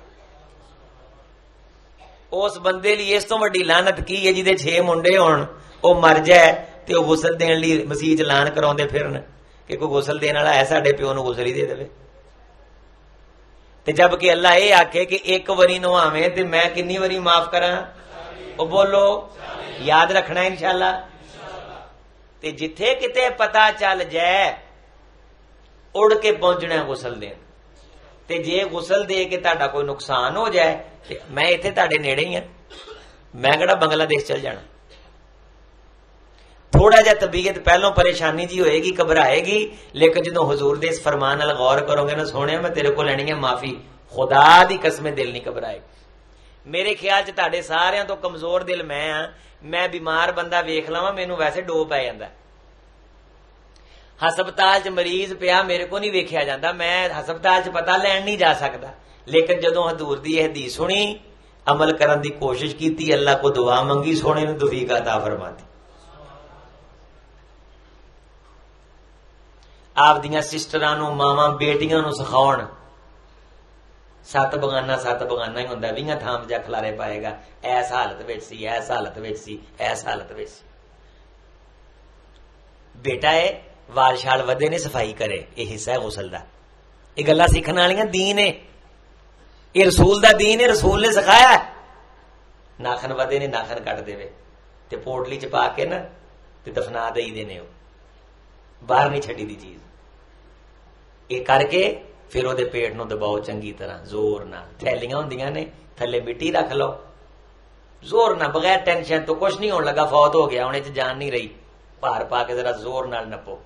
اس بندے لی اس تو وڈی لعنت کی ہے جہدے 6 منڈے ہون، وہ مر جائے تے وہ غسل دین لی مسیح چ اعلان کراوندے پھرن کہ کوئی غسل دین والا ہے ساڈے پیو نو غسل ہی دے دے۔ تے جب کہ اللہ یہ آکھے کہ ایک وری نواویں تے میں کنی وری معاف کراں؟ وہ بولو، یاد رکھنا انشاءاللہ۔ تے جتھے کتے پتا چل جائے اڑ کے پہنچنا غسل دین، تے جے غسل دے کے تہاڈا کوئی نقصان ہو جائے تے میں ایتھے تہاڈے نیڑے ہی ہاں، میں کہڑا بنگلہ دیش چل جانا۔ تھوڑا جا طبیعت پہلوں پریشانی جی ہوئے گی، گھبرائے گی، لیکن جدوں حضور دے اس فرمان نال غور کرو گے نا، سونے میں تیرے کو لینی ہے معافی، خدا دی قسم دل نہیں گھبرائے گا۔ میرے خیال چ تہاڈے سارے تو کمزور دل میں ہاں، میں بیمار بندہ ویکھ لواں مینوں ویسے ڈو پی جاندا، ہسپتال چ مریض پیا میرے کو نہیں ویکھیا جاندا، میں ہسپتال چ پتہ لین نہیں جا سکدا، لیکن جدوں حضور دی یہ حدیث سنی، عمل کرن دی کوشش کیتی، اللہ کو دعا منگی، سونے نے توفیق عطا فرما دی۔ آپ دیاں سسٹراں نوں، ماواں بیٹیاں نوں سکھاؤن، 7 بگانا ہی ہوندا، 20 تھام جا کھلارے پائے گا، ایس حالت وچ سی، ایس حالت وچ سی، ایس حالت وچ سی۔ بیٹا ہے وال شال ودے نے صفائی کرے، یہ حصہ ہے غسل دا۔ یہ گلاں سیکھن والیاں دین ہے، یہ رسول دا دین ہے، رسول نے سکھایا۔ ناخن ودے نے ناخن کٹ دے تے پوٹلی چ پا کے نا تے دفنا دئی دینے، باہر نہیں چھڈی دی چیز۔ یہ کر کے پھر وہ پیٹ نو دباؤ چنگی طرح زور نہ، تھیلیاں ہوندیاں نے تھلے مٹی رکھ لو، زور نہ، بغیر ٹینشن تو کچھ نہیں ہون لگا، فوت ہو گیا ہونے چ جان نہیں رہی، بھار پا کے ذرا زور نال نپو،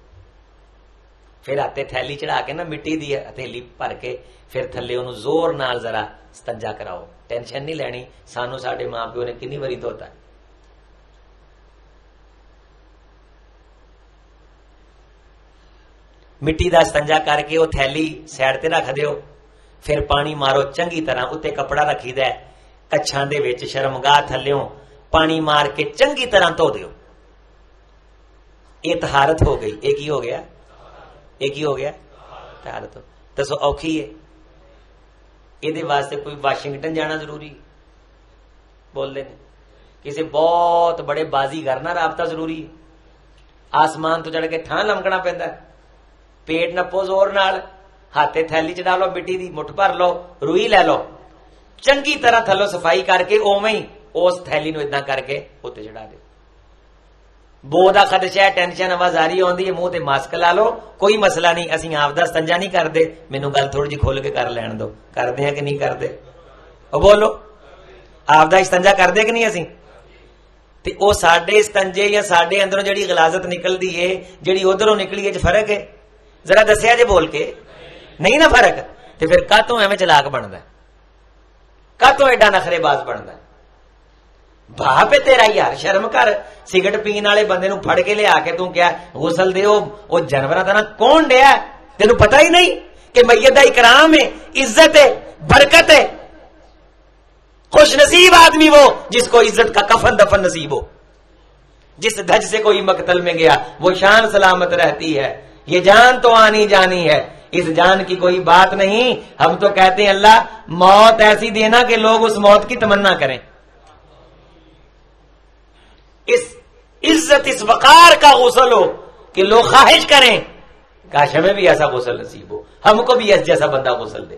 پھر ہاتھے تھیلی چڑھا کے نا مٹی دی ہتھیلی بھر کے پھر تھلے انہوں زور نال ذرا استنجا کراؤ، ٹینشن نہیں لینی۔ سانو ساڈے ماں پیو نے کنی واری دھوتا ہے، مٹی دا استنجا کر کے وہ تھیلی سائڈ تے رکھ دیو، پھر پانی مارو چنگی طرح، اتنے کپڑا رکھی دا ہے، کچھاں دے وچ شرمگاہ تھلیوں پانی مار کے چنگی طرح دھو دیو، یہ طہارت ہو گئی۔ ایک ہی ہو گیا، ایک ہی ہو گیا طہارت۔ دسو اوکھی ہے؟ یہ واسطے کوئی واشنگٹن جانا ضروری بول دے نے؟ کسی بہت بڑے بازیگر نہ رابطہ ضروری ہے؟ آسمان تو چڑھ کے تھان لمکنا پیندا ہے؟ پیٹ نپو زور نال، ہاتھے تھیلی چ ڈالو، مٹی دی مٹھ بھر لو، روئی لے لو، چنگی طرح تھلو صفائی کر کے اوویں ہی اس تھیلی نو اداں کر کے اتنے چڑھا دو۔ بو دا خدشہ ہے، ٹینشن آوازاری آندی ہے، منہ تے ماسک لا لو، کوئی مسئلہ نہیں، اسی آپ دا استنجا نہیں کرتے، مینوں گل تھوڑی جی کھول کے کر لین دو، کرتے ہیں کہ نہیں کرتے؟ او بولو، آپ دا استنجا کرتے کہ نہیں؟ اسی تے او ساڈے استنجے یا ساڈے اندروں جڑی غلاظت نکلدی ہے، جڑی ادھروں نکلی ہے، فرق ہے؟ ذرا دسیا جے بول کے، نہیں نا فرق؟ تو پھر کاتوں ایویں چلاک بنتا ہے، کاتوں ایڈا نخرے باز بنتا ہے؟ باپ ہے تیرا یار، شرم کر. سگرٹ پین والے بندے نو پھڑ کے لیا کے تو کیا غسل دے؟ وہ جانور کا نا کون دیا؟ تینوں پتہ ہی نہیں کہ میت دا اکرام ہے، عزت ہے، برکت ہے. خوش نصیب آدمی وہ جس کو عزت کا کفن دفن نصیب ہو. جس دھج سے کوئی مقتل میں گیا وہ شان سلامت رہتی ہے. یہ جان تو آنی جانی ہے، اس جان کی کوئی بات نہیں. ہم تو کہتے ہیں اللہ موت ایسی دینا کہ لوگ اس موت کی تمنا کریں. اس عزت اس وقار کا غسل ہو کہ لوگ خواہش کریں کاش ہمیں بھی ایسا غسل نصیب ہو، ہم کو بھی ایسا جیسا بندہ غسل دے.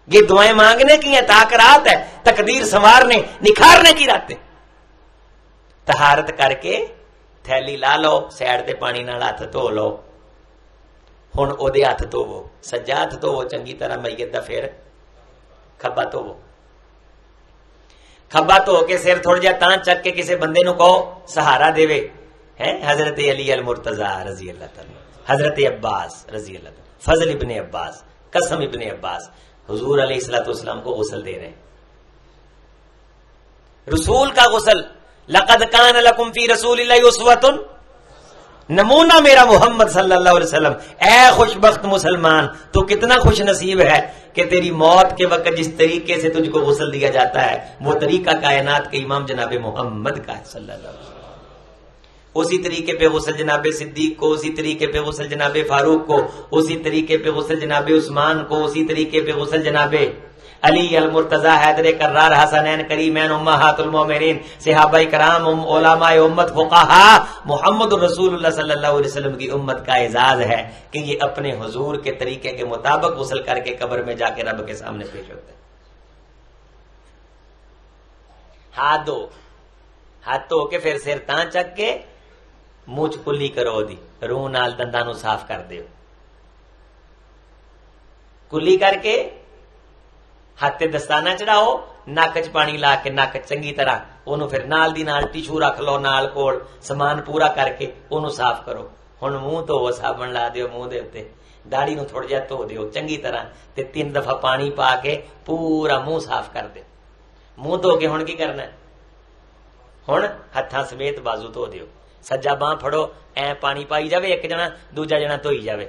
یہ دعائیں مانگنے کی ہیں، تاکرات ہے، تقدیر سنوارنے نکھارنے کی رات ہے. طہارت کر کے تھیلی لا لو، سیڈ تے پانی نال ہاتھ دھو لو. ہن او دے ہاتھ دھوو، سجا ہاتھ دھوو چنگی طرح میت دا، پھر کھبا دھوو. کھبا دھو کے سر تھوڑا جہا تاں چک کے کسی بندے نو کہو سہارا دے. حضرت علی المرتضی رضی اللہ تعالی، حضرت عباس رضی اللہ تعالی، فضل ابن عباس، قسم ابن عباس حضور علیہ الصلوۃ والسلام کو غسل دے رہے ہیں. رسول کا غسل. لقد کان لکم فی رسول اللہ اسوۃ، نمونہ میرا محمد صلی اللہ علیہ وسلم. اے خوش بخت مسلمان، تو کتنا خوش نصیب ہے کہ تیری موت کے وقت جس طریقے سے تجھ کو غسل دیا جاتا ہے وہ طریقہ کائنات کے امام جناب محمد کا ہے صلی اللہ علیہ وسلم. اسی طریقے پہ غسل جناب صدیق کو، اسی طریقے پہ غسل جناب فاروق کو، اسی طریقے پہ غسل جناب عثمان کو، اسی طریقے پہ غسل جناب علی المرتضی، حیدر کرار، حسنین کریمین، امہات المومنین، صحابہ کرام، علماء امت، فقہاء. محمد رسول اللہ صلی اللہ علیہ وسلم کی امت کا اعزاز ہے کہ یہ اپنے حضور کے طریقے کے مطابق غسل کر کے قبر میں جا کے رب کے سامنے پیش ہوتے ہیں. ہاتھ دھو کے پھر سر تاں چک کے منہ کلی کرو دی، روح نال دنداں نو صاف کر دیو. کلی کر کے ہاتھ تے دستانہ چڑھاؤ، نک چ پانی لا کے نک چنگی طرح اونوں پھر نال دی نال ٹیشو رکھ لو نال کول، سامان پورا کر کے اونوں صاف کرو. ہن منہ دھو، صابن لا دیو منہ دے اوتے، داڑھی نو تھوڑا جہا دھو دیو چنگی طرح تے 3 دفعہ پانی پا کے پورا منہ صاف کر دیو. منہ دھو کے ہن کی کرنا ہے؟ ہن ہتھاں سمیت بازو دھو دیو. سجا باں پھڑو، اے پانی پائی جاوے ایک جنا، دوجا جنا دھوئی جاوے.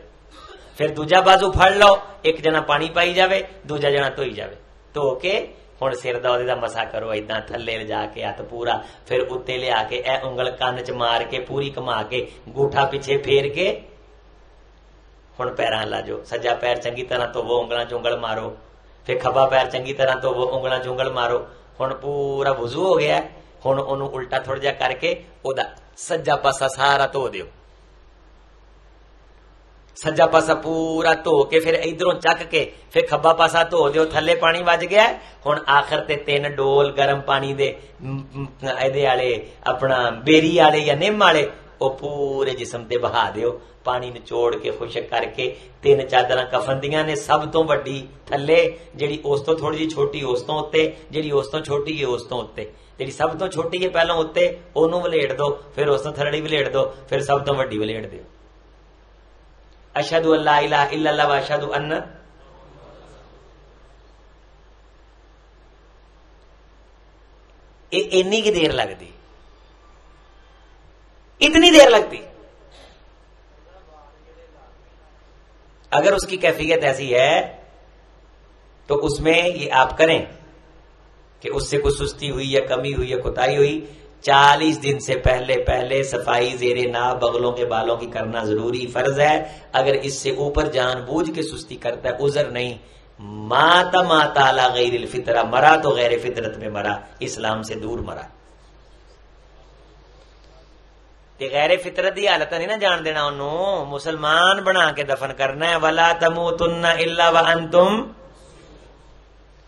پھر دوجا بازو پھڑ لو، ایک جنا پانی پائی جاوے، دوجا جنا دھوئی جاوے. دھو کے ہن سر دا مسا کرو ایداں تھلے جا کے ہاتھ پورا، پھر اتنے لیا کے اے انگل کان چ مار کے پوری کما کے گوٹھا پیچھے پھیر کے ہن پیراں لا جو. سجا پیر چنگی طرح تو وہ انگلاں چنگل مارو، پھر کھبا پیر چنگی طرح تو وہ انگلاں چنگل مارو. ہن پورا وضو ہو گیا. ہن اونوں الٹا تھوڑا جہا کر کے او دا سجا پاسا سارا دھو دیو. سجا پاسا پورا دھو کے پھر ادھروں چک کے پھر کھبا پاسا دھو دیو. تھلے پانی وج گیا. ہن آخر تے 3 ڈول گرم پانی دے ایدے والے اپنا بیری والے یا نیم والے او پورے جسم تے بہا دیو. پانی نچوڑ کے خشک کر کے 3 چادراں کفن دیاں نے، سب تو وڈی تھلے، جیڑی اس تو تھوڑی جی چھوٹی اس تو اتے، جیڑی اس تو چھوٹی ہے اس تو اتے. جیڑی سب تو چھوٹی ہے پہلوں اتے اونوں ولیٹ دو، پھر اس تو تھلڑی ولیٹ دو، پھر سب تو وڈی ولیٹ دیو. اشہد ان لا الہ الا اللہ و اشہد ان اینی کی دیر لگتی، اتنی دیر لگتی. اگر اس کی کیفیت ایسی ہے تو اس میں یہ آپ کریں کہ اس سے کوئی سستی ہوئی یا کمی ہوئی یا کوتاہی ہوئی، 40 دن سے پہلے صفائی زیر ناب بغلوں کے بالوں کی کرنا ضروری فرض ہے. اگر اس سے اوپر جان بوجھ کے سستی کرتا ہے عذر نہیں. ماتا علی غیر الفطرہ، مرا تو غیر فطرت میں مرا، اسلام سے دور مرا. غیر فطرت کی حالت نہیں نہ جان دینا، انہوں مسلمان بنا کے دفن کرنا ہے. ولا تموتن الا وانتم،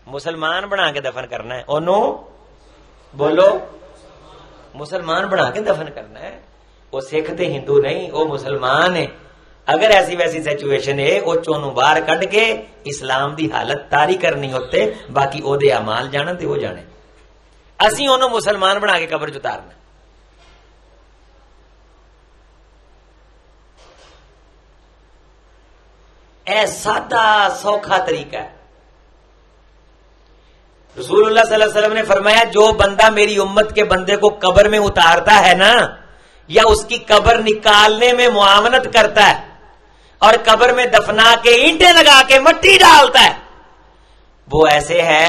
مسلمان بنا کے دفن کرنا ہے. انہوں بولو مسلمان بنا کے دفن کرنا ہے. وہ سکھ تے ہندو نہیں، وہ مسلمان ہے. اگر ایسی ویسی سچویشن ہے وہ چونوں باہر کڈ کے اسلام دی حالت تاری کرنی ہوتے، باقی او دے اعمال جانن تے وہ جانے. اسی انہوں مسلمان بنا کے قبر چتارنا. اے سادہ سوکھا طریقہ ہے. رسول اللہ صلی اللہ علیہ وسلم نے فرمایا جو بندہ میری امت کے بندے کو قبر میں اتارتا ہے نا، یا اس کی قبر نکالنے میں معاونت کرتا ہے اور قبر میں دفنا کے اینٹیں لگا کے مٹی ڈالتا ہے، وہ ایسے ہے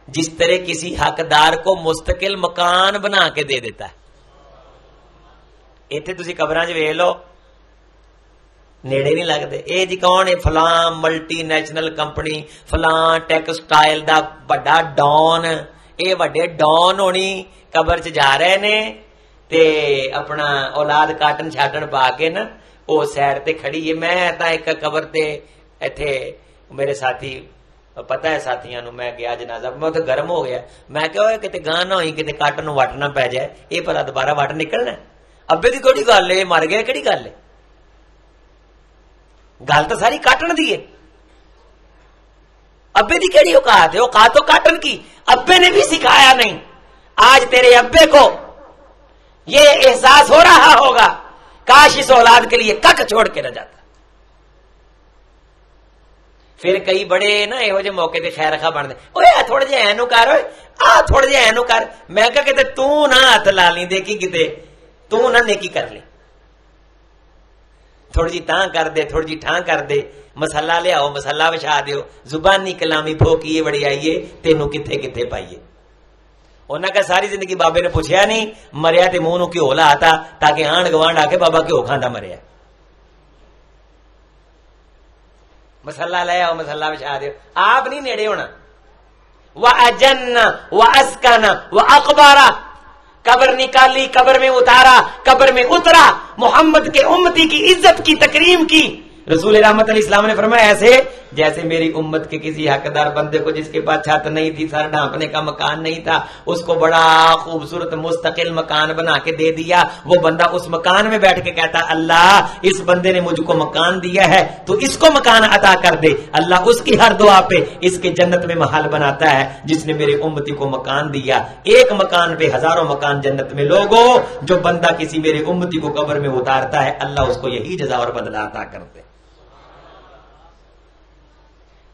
جس طرح کسی حقدار کو مستقل مکان بنا کے دے دیتا ہے. اتنے تسی قبراں ویکھ لو نیڑے نہیں لگتے. اے جی کون ہے؟ فلاں ملٹی نیشنل کمپنی، فلاں ٹیکسٹائل دا بڑا ڈان، اے بڑے ڈان ہونی قبر چ جا رہے نے تے اپنا اولاد کاٹن چھاٹن پا کے نا وہ سائڈ تے کھڑی ہے. میں تا ایک قبر تے ایتھے میرے ساتھی پتا ہے ساتھیاں نو میں گیا جنازہ، میں تو گرم ہو گیا. میں کہ کتے گاہ نہ ہوئی کتے کٹ نو وٹ نہ پی جائے، یہ پتا دوبارہ وٹ نکلنا. ابے دی کوئی گل ہے، مر گیا کہڑی گل ہے؟ گل تو ساری کاٹن دی ہے. ابے دی کہڑی اوقات ہے؟ اوقات تو کاٹن کی. ابے نے بھی سکھایا نہیں. آج تیرے ابے کو یہ احساس ہو رہا ہوگا کاش اس اولاد کے لیے کک چھوڑ کے نہ جاتا. پھر کئی بڑے نا یہو جے موقع تے خیر خواہ بن دے، اوے تھوڑا جہا اینو کر، آ تھوڑا جہا اینو کر. میں کہا کہ تو نہ ہاتھ لا لی دیکھی کتے تو نہ نیکی کر لی، تھوڑی جی تاں کر دے، تھوڑی جی ٹھاں کر دے، مسالہ لے آؤ، مسالہ وچھا دیو، زبانی کلامی پھوکیے بڑی آئیے تینوں کتھے کتھے پائیے. انہاں کا ساری زندگی بابے نے پوچھیا نہیں، مریا تے منہ نو گھیو لا آتا تاکہ آنڈ گوانڈ آ کے بابا گھیو کھاندا مریا. مسالہ لے آؤ، مسالہ وچھا دیو. آپ نہیں نیڑے ہونا. وَأَجَنَّ وَأَسْكَنَ وَأَقْبَرَ، قبر نکالی، قبر میں اتارا، قبر میں اترا، محمد کے امتی کی عزت کی، تکریم کی. رسول رحمت علیہ السلام نے فرمایا ایسے جیسے میری امت کے کسی حقدار بندے کو جس کے پاس چھت نہیں تھی، سر ڈھانپنے کا مکان نہیں تھا، اس کو بڑا خوبصورت مستقل مکان بنا کے دے دیا. وہ بندہ اس مکان میں بیٹھ کے کہتا اللہ اس بندے نے مجھ کو مکان دیا ہے تو اس کو مکان عطا کر دے. اللہ اس کی ہر دعا پہ اس کے جنت میں محل بناتا ہے جس نے میرے امتی کو مکان دیا. ایک مکان پہ ہزاروں مکان جنت میں. لوگوں جو بندہ کسی میرے امتی کو قبر میں اتارتا ہے اللہ اس کو یہی جزا اور بدلہ عطا کرتے.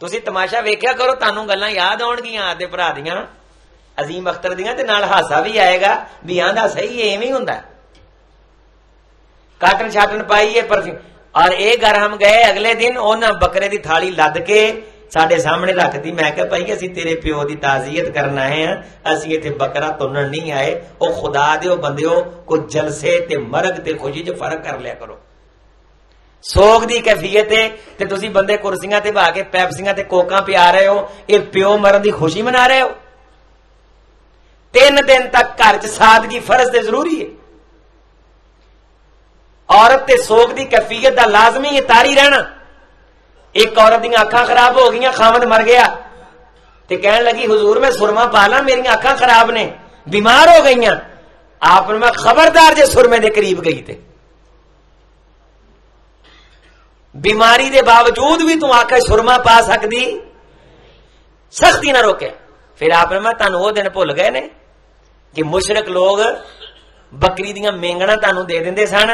تسی تماشا ویکھیا کرو، تانوں گلاں یاد آن گیاں آدے بھرا دیاں عظیم اختر دیاں تے نال ہاسا بھی آئے گا بھی آندا صحیح ہے ایویں ہوندا. کاٹن چھاٹن پائی ہے پرفیوم. اور ایک گھر ہم گئے اگلے دن انہاں بکرے دی تھالی لد کے ساڈے سامنے رکھ دی. میں کہ بھائی اسی تیرے پیو دی تعزیت کرنا ہے، اسی ایتھے بکرا تنن نہیں آئے. او خدا دیو بندیو کو جلسے تے مرگ تے خوشی جو فرق کر لیا کرو. سوگ دی کیفیت ہے تے تسی بندے کرسیاں تے بھا کے پیپسیاں تے کوکاں پیا رہے ہو، اے پیو مرن دی خوشی منا رہے ہو. 3 دن تک گھر چ سادگی فرض تے ضروری ہے. عورت تے سوگ دی کیفیت دا لازمی ہے تاری رہنا. ایک عورت دی اکھاں خراب ہو گئیاں، خاوند مر گیا تے کہن لگی حضور میں سرما پا لاں میری اکھاں خراب نے، بیمار ہو گئیاں. آپ نے میں خبردار جے سرمے دے قریب گئی تے بیماری دے باوجود بھی تو آکے سرما پا سکتی، سختی نہ روکے. پھر آپ نے میں تانوں وہ دن بھول گئے نے کہ مشرک لوگ بکری دیاں مینگنا تانوں دے دیندے سن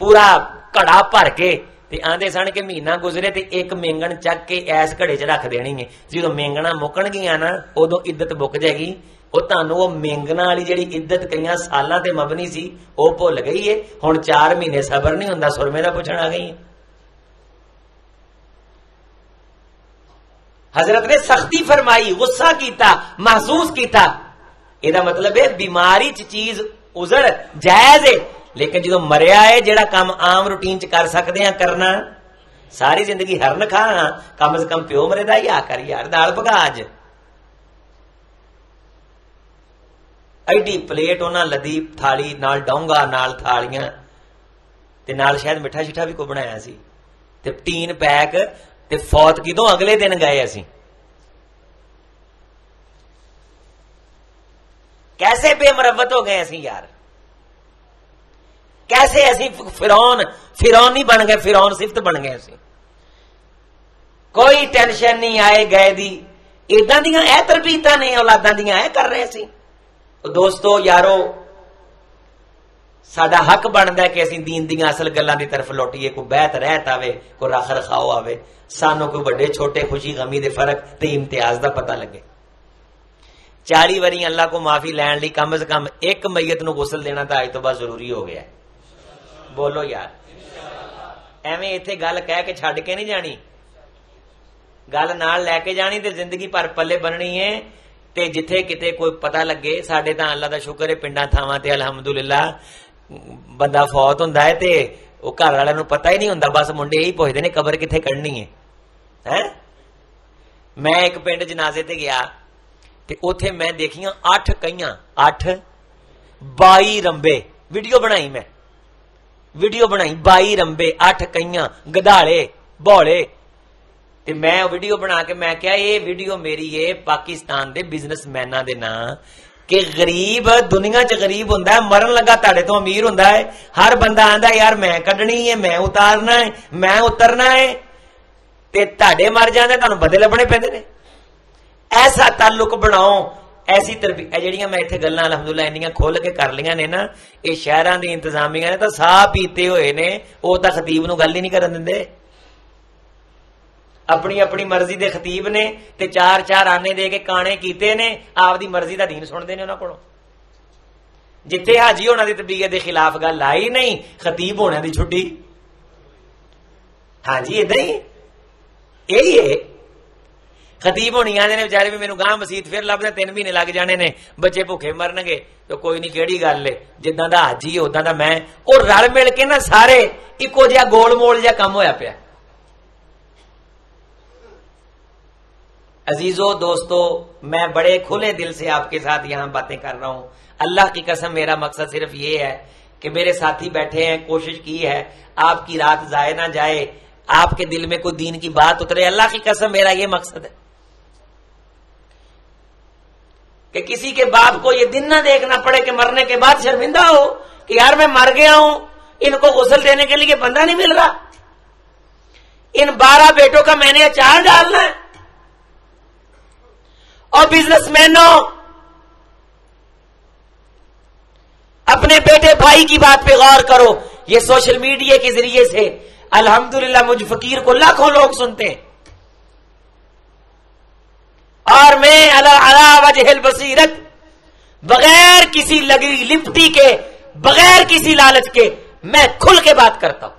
پورا گھڑا بھر کے تے آندے سن کہ مہینہ گزرے تے ایک مینگن چک کے ایس گھڑے چ رکھ دینی ہے. جدوں مینگنا مکن گیا نا ادو عدت مک جائے گی. وہ تانوں وہ مینگنا والی جڑی عدت کئی سالاں تے مبنی سی وہ بھول گئی ہے. ہن 4 مہینے صبر نہیں ہوندا، سرمے دا پوچھن آ گئی. حضرت نے سختی فرمائی، غصہ کیتا، محسوس کیتا. یہ مطلب ہے بیماری چیز ازڑ جائز ہے، لیکن جدو مریا ہے جڑا کام عام روٹین چ کر سکتے ہیں کرنا. ساری زندگی ہرن کھانا، کم از کم پیو مرے دا یا کر یار دال پکا. اج ایڈی پلیٹ انہاں لدی تھالی نال ڈونگا نال تھالیاں تے نال شاید مٹھا شٹھا بھی کو بنایا سی تے ٹین پیک تے فوت کدوں اگلے دن گئے. اسی کیسے بے مربت ہو گئے اسی یار، کیسے اسی فرعون نہیں بن گئے، فرعون صفت بن گئے. اسی کوئی ٹینشن نہیں آئے گئے دی. ایداں دیاں اے تربیتاں نے اولاداں دیاں اے کر رہے سی. دوستو یارو ساڈا حق بنتا ہے کہ اسی دین دیاں اصل گلاں دی طرف لوٹیے. کوئی بیت رہت آوے, کوئی رکھ رکھاؤ آوے, سانوں کوئی بڑے چھوٹے خوشی غمی دے فرق تے امتیاز دا پتہ لگے. 40 وری اللہ کو معافی لین لی کم از کم ایک میت نو غسل دینا تو اج تو بعد ضروری ہو گیا ہے. بولو یار, ایویں ایتھے گل کہہ کے چھڈ کے نہیں جانی, گل نال لے کے جانی تے زندگی پر پلے بننی ہے. تے جتھے کتے کوئی پتہ لگے, ساڈے تاں اللہ دا شکر ہے پنڈاں تھاواں تے الحمدللہ بندہ فوت ہوندا ہے تے وہ گھر والوں نوں پتہ ہی نہیں ہوندا, بس منڈے یہی پوچھدے نے قبر کتھے کڈنی ہے. میں ایک پنڈ جنازے تے گیا تے اوتھے میں دیکھیاں 8 کئیاں 8 22 رمبے, ویڈیو بنائی, میں ویڈیو بنائی 22 رمبے 8 کئیاں گدھاڑے بوڑے. تے میں ویڈیو بنا کے میں کہا یہ ویڈیو میری ہے پاکستان دے بزنس میناں دے نام کہ غریب دنیا چ غریب ہوندا ہے, مرن لگا تاڑے تو امیر ہوندا ہے. ہر بندہ آندا یار میں کڈنی ہے, میں اتارنا ہے, میں اترنا ہے, تے تاڑے مر جاندے تانوں بدلے لبنے پیندے نے. ایسا تعلق بناؤ, ایسی تربیت. جہاں میں اتنے گلاں الحمدللہ اینیاں کھول کے کر لیاں نے نا, یہ شہراں دی انتظامیہ نے تو ساہ پیتے ہوئے نے, وہ تو خطیب نو گل ہی نہیں کرن دندے. اپنی اپنی مرضی دے خطیب نے تے 4 آنے دے کے کانے کیتے نے, آپ دی مرضی دا دین سنتے ہیں انہاں کولوں. جتھے حاجی ہونا دی طبیعت دے خلاف گل آئی نہیں, خطیب ہونے دی چھٹی. ہاں جی ادھر ہی یہی ہے. خطیب ہونی آدھے نے بچارے بھی میرے گاہ مسیت پھر لبنے 3 مہینے لگ جانے نے, بچے بھوکے مرن گے تو کوئی نہیں, کہڑی گل ہے, جداں دا حاجی ادا دا میں, اور رل مل کے نا سارے ایکو جہا گول مول جہا کام ہویا پیا. عزیزو دوستو, میں بڑے کھلے دل سے آپ کے ساتھ یہاں باتیں کر رہا ہوں. اللہ کی قسم میرا مقصد صرف یہ ہے کہ میرے ساتھی بیٹھے ہیں, کوشش کی ہے آپ کی رات ضائع نہ جائے, آپ کے دل میں کوئی دین کی بات اترے. اللہ کی قسم میرا یہ مقصد ہے کہ کسی کے باپ کو یہ دن نہ دیکھنا پڑے کہ مرنے کے بعد شرمندہ ہو کہ یار میں مر گیا ہوں, ان کو غسل دینے کے لیے بندہ نہیں مل رہا, ان 12 بیٹوں کا میں نے اچار ڈالنا ہے. اور بزنس مینوں, اپنے بیٹے بھائی کی بات پہ غور کرو. یہ سوشل میڈیا کے ذریعے سے الحمدللہ مجھ فقیر کو لاکھوں لوگ سنتے ہیں, اور میں علی وجہ البصیرت, بغیر کسی لگی لپٹی کے, بغیر کسی لالچ کے, میں کھل کے بات کرتا ہوں.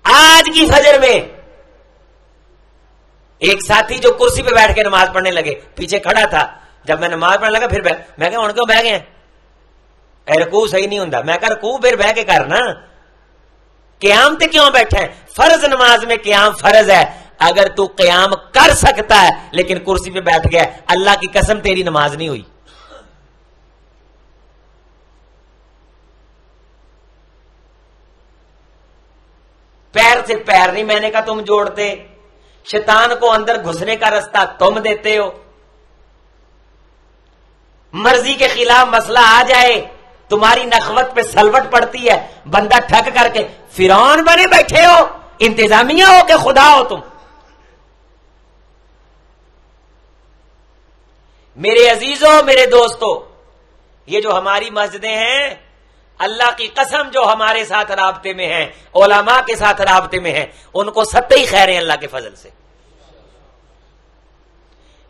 آج کی فجر میں ایک ساتھی جو کرسی پہ بیٹھ کے نماز پڑھنے لگے, پیچھے کھڑا تھا, جب میں نماز پڑھنے لگا پھر میں کہا ہن کیوں بہ گئے, رکوع صحیح نہیں ہوندا. میں کہا رکوع پھر بہ کے کرنا, قیام تے کیوں بیٹھا ہے؟ فرض نماز میں قیام فرض ہے. اگر تو قیام کر سکتا ہے لیکن کرسی پہ بیٹھ گیا, اللہ کی قسم تیری نماز نہیں ہوئی. پیر سے پیر نہیں میں نے کہا تم جوڑتے, شیطان کو اندر گھسنے کا رستہ تم دیتے ہو. مرضی کے خلاف مسئلہ آ جائے, تمہاری نخوت پہ سلوٹ پڑتی ہے, بندہ تھک کر کے فرعون بنے بیٹھے ہو, انتظامیہ ہو کہ خدا ہو تم. میرے عزیزوں, میرے دوستوں, یہ جو ہماری مسجدیں ہیں, اللہ کی قسم جو ہمارے ساتھ رابطے میں ہیں, علماء کے ساتھ رابطے میں ہیں, ان کو سطحی خیر ہیں اللہ کے فضل سے.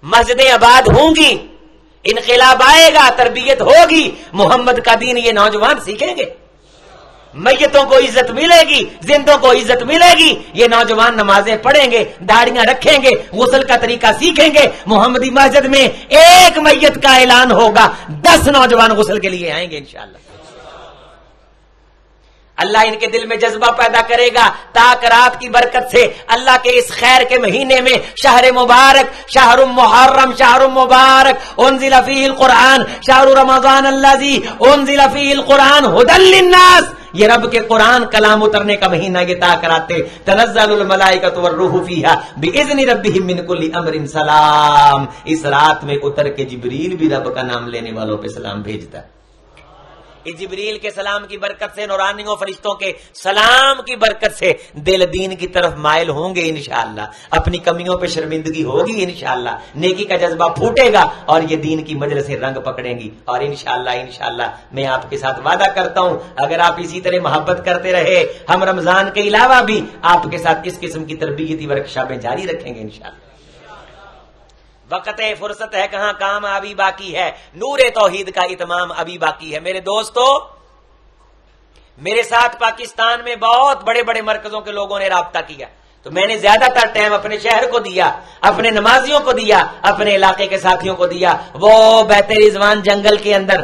مسجدیں آباد ہوں گی, انقلاب آئے گا, تربیت ہوگی, محمد کا دین یہ نوجوان سیکھیں گے, میتوں کو عزت ملے گی, زندوں کو عزت ملے گی. یہ نوجوان نمازیں پڑھیں گے, داڑیاں رکھیں گے, غسل کا طریقہ سیکھیں گے. محمدی مسجد میں ایک میت کا اعلان ہوگا, 10 نوجوان غسل کے لیے آئیں گے انشاءاللہ. اللہ ان کے دل میں جذبہ پیدا کرے گا, تاک رات کی برکت سے اللہ کے اس خیر کے مہینے میں, شہر مبارک, شہر محرم, شہر مبارک, انزل فیہ القرآن, شہر رمضان الذی انزل فیہ القرآن ھدی للناس. یہ رب کے قرآن کلام اترنے کا مہینہ, یہ تاک رات تنزل الملائکۃ والروح فیہا باذن ربہم من کل امر سلام. اس رات میں اتر کے جبریل بھی رب کا نام لینے والوں پہ سلام بھیجتا ہے. جبریل کے سلام کی برکت سے، نورانیوں فرشتوں کے سلام کی برکت سے دل دین کی طرف مائل ہوں گے انشاءاللہ، اپنی کمیوں پہ شرمندگی ہوگی انشاءاللہ، نیکی کا جذبہ پھوٹے گا اور یہ دین کی مجلسیں رنگ پکڑیں گی، اور انشاءاللہ میں آپ کے ساتھ وعدہ کرتا ہوں اگر آپ اسی طرح محبت کرتے رہے ہم رمضان کے علاوہ بھی آپ کے ساتھ اس قسم کی تربیتی ورکشاپیں جاری رکھیں گے انشاءاللہ۔ وقت فرصت ہے کہاں، کام ابھی باقی ہے، نور توحید کا اتمام ابھی باقی ہے۔ میرے دوستو، میرے ساتھ پاکستان میں بہت بڑے بڑے مرکزوں کے لوگوں نے رابطہ کیا، تو میں نے زیادہ تر ٹائم اپنے شہر کو دیا، اپنے نمازیوں کو دیا، اپنے علاقے کے ساتھیوں کو دیا۔ وہ بیت رضوان جنگل کے اندر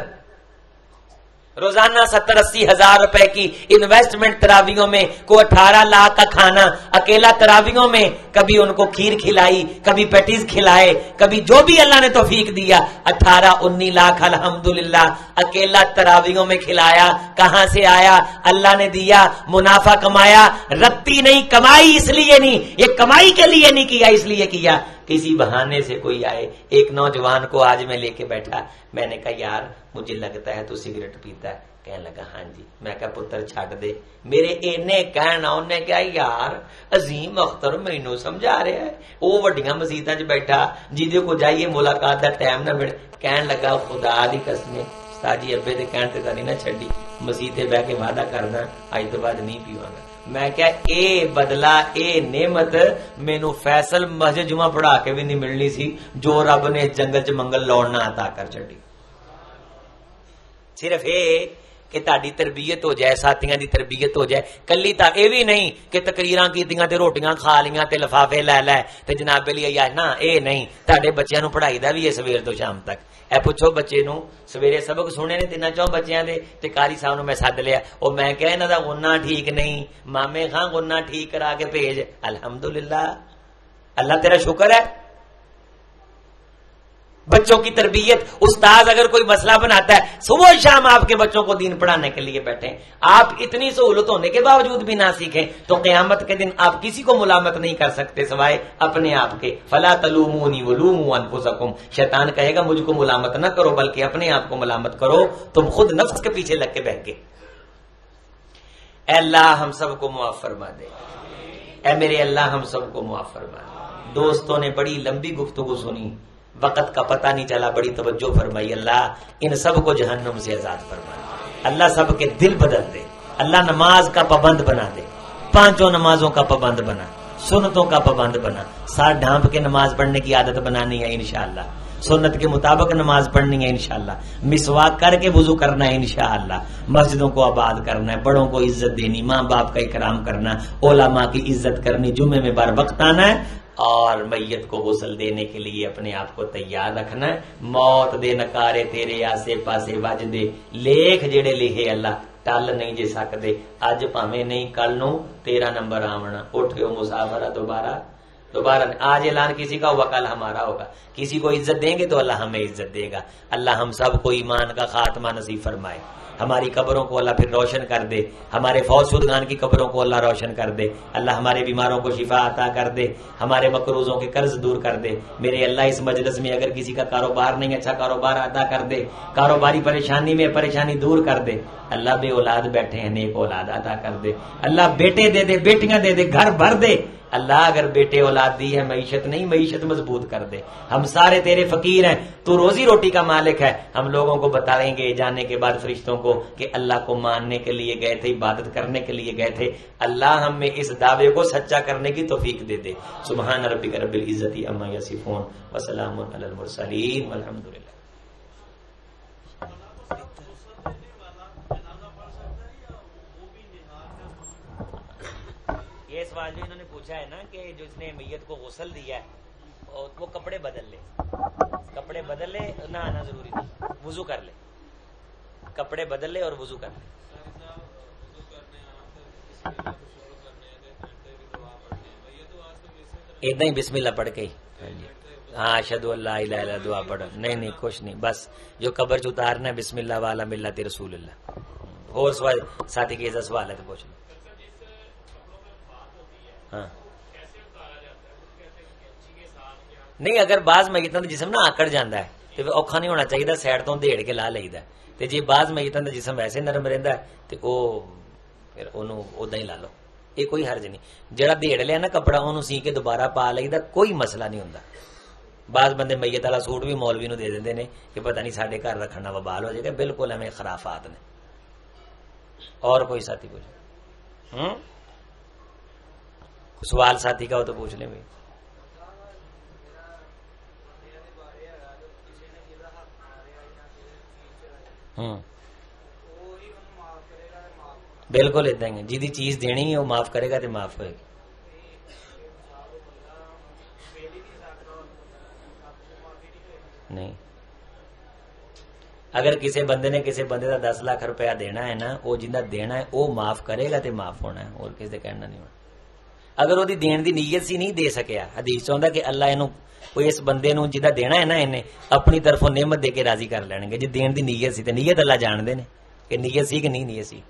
روزانہ 70-80 ہزار روپے کی انویسٹمنٹ تراویوں میں، کوئی 18 لاکھ کا کھانا اکیلا تراویوں میں، کبھی ان کو کھیر کھلائی، کبھی پیٹیز کھلائے، کبھی جو بھی اللہ نے توفیق دیا 18-19 لاکھ الحمدللہ اکیلا تراویوں میں کھلایا۔ کہاں سے آیا؟ اللہ نے دیا، منافع کمایا، رتی نہیں کمائی اس لیے نہیں، یہ کمائی کے لیے نہیں کیا، اس لیے کیا کسی بہانے سے کوئی آئے۔ ایک نوجوان کو آج میں لے کے بیٹھا، میں نے کہا یار مجھے لگتا ہے تو سگریٹ پیتا ہے، کہنے لگا ہاں جی۔ میں کہا پتر چھٹ دے۔ میرے اینے کہنا انہیں کہا یار عظیم اختر مینوں سمجھا رہا ہے، وہ وڈیاں مسیتاں چ بیٹھا جیدے کو جائیے ملاقات دا ٹائم نہ ملے، کہنے لگا خدا دی قسم استاد جی ابے دے کہن تے نہیں نہ چھڈی، مسیتے بہ کے وعدہ کرنا اج تو بعد نہیں پیواں گا۔ میں کہا اے بدلہ اے نعمت مینوں فیصل مسجد جمعہ پڑھا کے بھی نہیں ملنی سی جو رب نے جنگل چ منگل لوڑنا عطا کر چھڈی۔ صرف یہ کہ تہاڈی تربیت ہو جائے، ساتھیاں دی تربیت ہو جائے، کلی تا اے بھی نہیں کہ تقریراں کیتیاں تے روٹیاں کھا لیاں تے لفافے لے لے تے جناب علی یا نا، اے نہیں۔ تہاڈے بچیاں نو پڑھائی دا بھی ہے سویر تو شام تک۔ اے پوچھو بچے نو سویرے سبق سنے نے تینا چوں بچیاں دے تے قاری صاحب نو میں سد لیا، او میں کہا انہاں دا غنہ ٹھیک نہیں، مامے خاں غنہ ٹھیک کرا کے بھیج۔ الحمدللہ، اللہ تیرا شکر ہے۔ بچوں کی تربیت، استاذ اگر کوئی مسئلہ بناتا ہے صبح شام آپ کے بچوں کو دین پڑھانے کے لیے بیٹھے، آپ اتنی سہولت ہونے کے باوجود بھی نہ سیکھیں تو قیامت کے دن آپ کسی کو ملامت نہیں کر سکتے سوائے اپنے آپ کے۔ فلا تلومونی ولوموا انفسکم، شیطان کہے گا مجھ کو ملامت نہ کرو بلکہ اپنے آپ کو ملامت کرو، تم خود نفس کے پیچھے لگ کے بیٹھ کے۔ اے اللہ ہم سب کو معاف فرما دے، اے میرے اللہ ہم سب کو معاف فرما دے۔ دوستوں نے بڑی لمبی گفتگو سنی، وقت کا پتہ نہیں چلا، بڑی توجہ فرمائی۔ اللہ ان سب کو جہنم سے آزاد فرما دے، اللہ سب کے دل بدل دے، اللہ نماز کا پابند بنا دے، 5 نمازوں کا پابند بنا، سنتوں کا پابند بنا، ساتھ ڈھانپ کے نماز پڑھنے کی عادت بنانی ہے انشاءاللہ، سنت کے مطابق نماز پڑھنی ہے انشاءاللہ، مسواک کر کے وضو کرنا ہے انشاءاللہ، مسجدوں کو آباد کرنا ہے، بڑوں کو عزت دینی، ماں باپ کا اکرام کرنا، علماء کی عزت کرنی، جمعے میں بار وقت آنا ہے اور میت کو غسل دینے کے لیے اپنے آپ کو تیار رکھنا ہے۔ موت دے نکارے تیرے آسے پاسے وج دے، لیکھ جڑے لکھے اللہ ٹل نہیں جے سکدے، اج پاویں نہیں کل نو تیرا نمبر آونا، اٹھو مسافرہ دوبارہ آج اعلان کسی کا ہوگا کل ہمارا ہوگا، کسی کو عزت دیں گے تو اللہ ہمیں عزت دے گا۔ اللہ ہم سب کو ایمان کا خاتمہ نصیب فرمائے، ہماری قبروں کو اللہ پھر روشن کر دے، ہمارے فوت شدگان کی قبروں کو اللہ روشن کر دے، اللہ ہمارے بیماروں کو شفا عطا کر دے، ہمارے مقروضوں کے قرض دور کر دے۔ میرے اللہ اس مجلس میں اگر کسی کا کاروبار نہیں، اچھا کاروبار عطا کر دے، کاروباری پریشانی میں پریشانی دور کر دے۔ اللہ بے اولاد بیٹھے ہیں، نیک اولاد عطا کر دے، اللہ بیٹے دے دے، بیٹیاں دے دے، گھر بھر دے۔ اللہ اگر بیٹے اولاد دی ہے، معیشت نہیں، معیشت مضبوط کر دے۔ ہم سارے تیرے فقیر ہیں، تو روزی روٹی کا مالک ہے۔ ہم لوگوں کو بتائیں گے جانے کے بعد فرشتوں کو کہ اللہ کو ماننے کے لیے گئے تھے، عبادت کرنے کے لیے گئے تھے۔ اللہ ہم میں اس دعوے کو سچا کرنے کی توفیق دے دے۔ سبحان ربک رب العزت عما یصفون وسلام علی المرسلین والحمد للہ۔ یہ سوال جو انہوں نے پوچھا ہے نا کہ جس نے میت کو غسل دیا ہے وہ کپڑے بدل لے، کپڑے بدل لے، نہانا ضروری نہیں، وضو کر لے، کپڑے بدل لے اور وضو کر لے۔ اتنا ہی بسم اللہ پڑھ کے ہی، ہاں اشہد ان لا الہ الا اللہ دعا پڑھو، نہیں کچھ نہیں، بس جو قبر چ اتارنا ہے بسم اللہ والا ملت رسول اللہ۔ اور سوال ساتھی کے سوال ہے تو پوچھ لو۔ ہاں نہیں، اگر بعض میتوں کا جسم نا آکڑ جاتا ہے تو اوکھا نہیں ہونا چاہیے، سائڈ تو دیڑ کے لا لئیدا تے جے بعض میتاں دا جسم ویسے نرم رہندا تے او پھر اونوں اوداں ہی لا لو، یہ کوئی حرج نہیں. جڑا دیڑ لیا نا کپڑا اونوں سی کے دوبارہ پا لئیدا، کوئی مسئلہ نہیں ہوندا. بعض بندے میت والا سوٹ بھی مولوی نو دے دیندے نے کہ پتہ نہیں ساڈے گھر رکھنا وبال ہو جائے گا، بالکل ایویں خرافات نے. اور کوئی ساتھی پوچھے سوال ساتھی کا ہو تو پوچھ لیں بھائی. بالکل اداں ہی جی چیز دینی ہے وہ معاف کرے گا تو معاف ہوئے گی. نہیں، اگر کسی بندے نے کسی بندے کا 10 لاکھ روپیہ دینا ہے نا، وہ جنہ دینا ہے وہ معاف کرے گا تو معاف ہونا ہے، اور کسی کہنا نہیں ہونا. اگر وہ دین دی نیت سی نہیں دے سکیا، حدیث چاہتا کہ اللہ اینو کوئی اس بندے نو جدا دینا ہے نا انہیں اپنی طرفوں نعمت دے کے راضی کر لین گے. جی دین دی نیت سی تو نیت اللہ جانتے ہیں کہ نیت سی کہ نہیں نیت سی.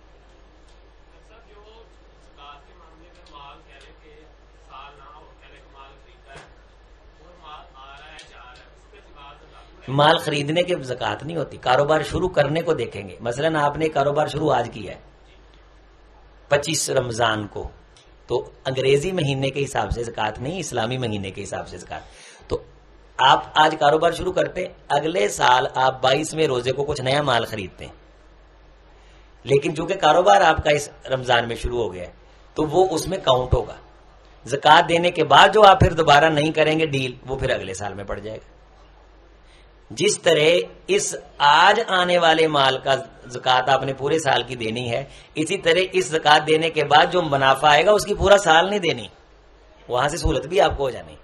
مال خریدنے کے زکوٰۃ نہیں ہوتی، کاروبار شروع کرنے کو دیکھیں گے. مثلا آپ نے کاروبار شروع آج کیا ہے 25 رمضان کو، تو انگریزی مہینے کے حساب سے زکوٰۃ نہیں، اسلامی مہینے کے حساب سے زکوٰۃ. تو آپ آج کاروبار شروع کرتے، اگلے سال آپ 22ویں روزے کو کچھ نیا مال خریدتے ہیں، لیکن چونکہ کاروبار آپ کا اس رمضان میں شروع ہو گیا ہے تو وہ اس میں کاؤنٹ ہوگا. زکوٰۃ دینے کے بعد جو آپ پھر دوبارہ نہیں کریں گے ڈیل، وہ پھر اگلے سال میں پڑ جائے گا. جس طرح اس آج آنے والے مال کا زکوٰۃ آپ نے پورے سال کی دینی ہے، اسی طرح اس زکوٰۃ دینے کے بعد جو منافع آئے گا اس کی پورا سال نہیں دینی، وہاں سے سہولت بھی آپ کو ہو جانی.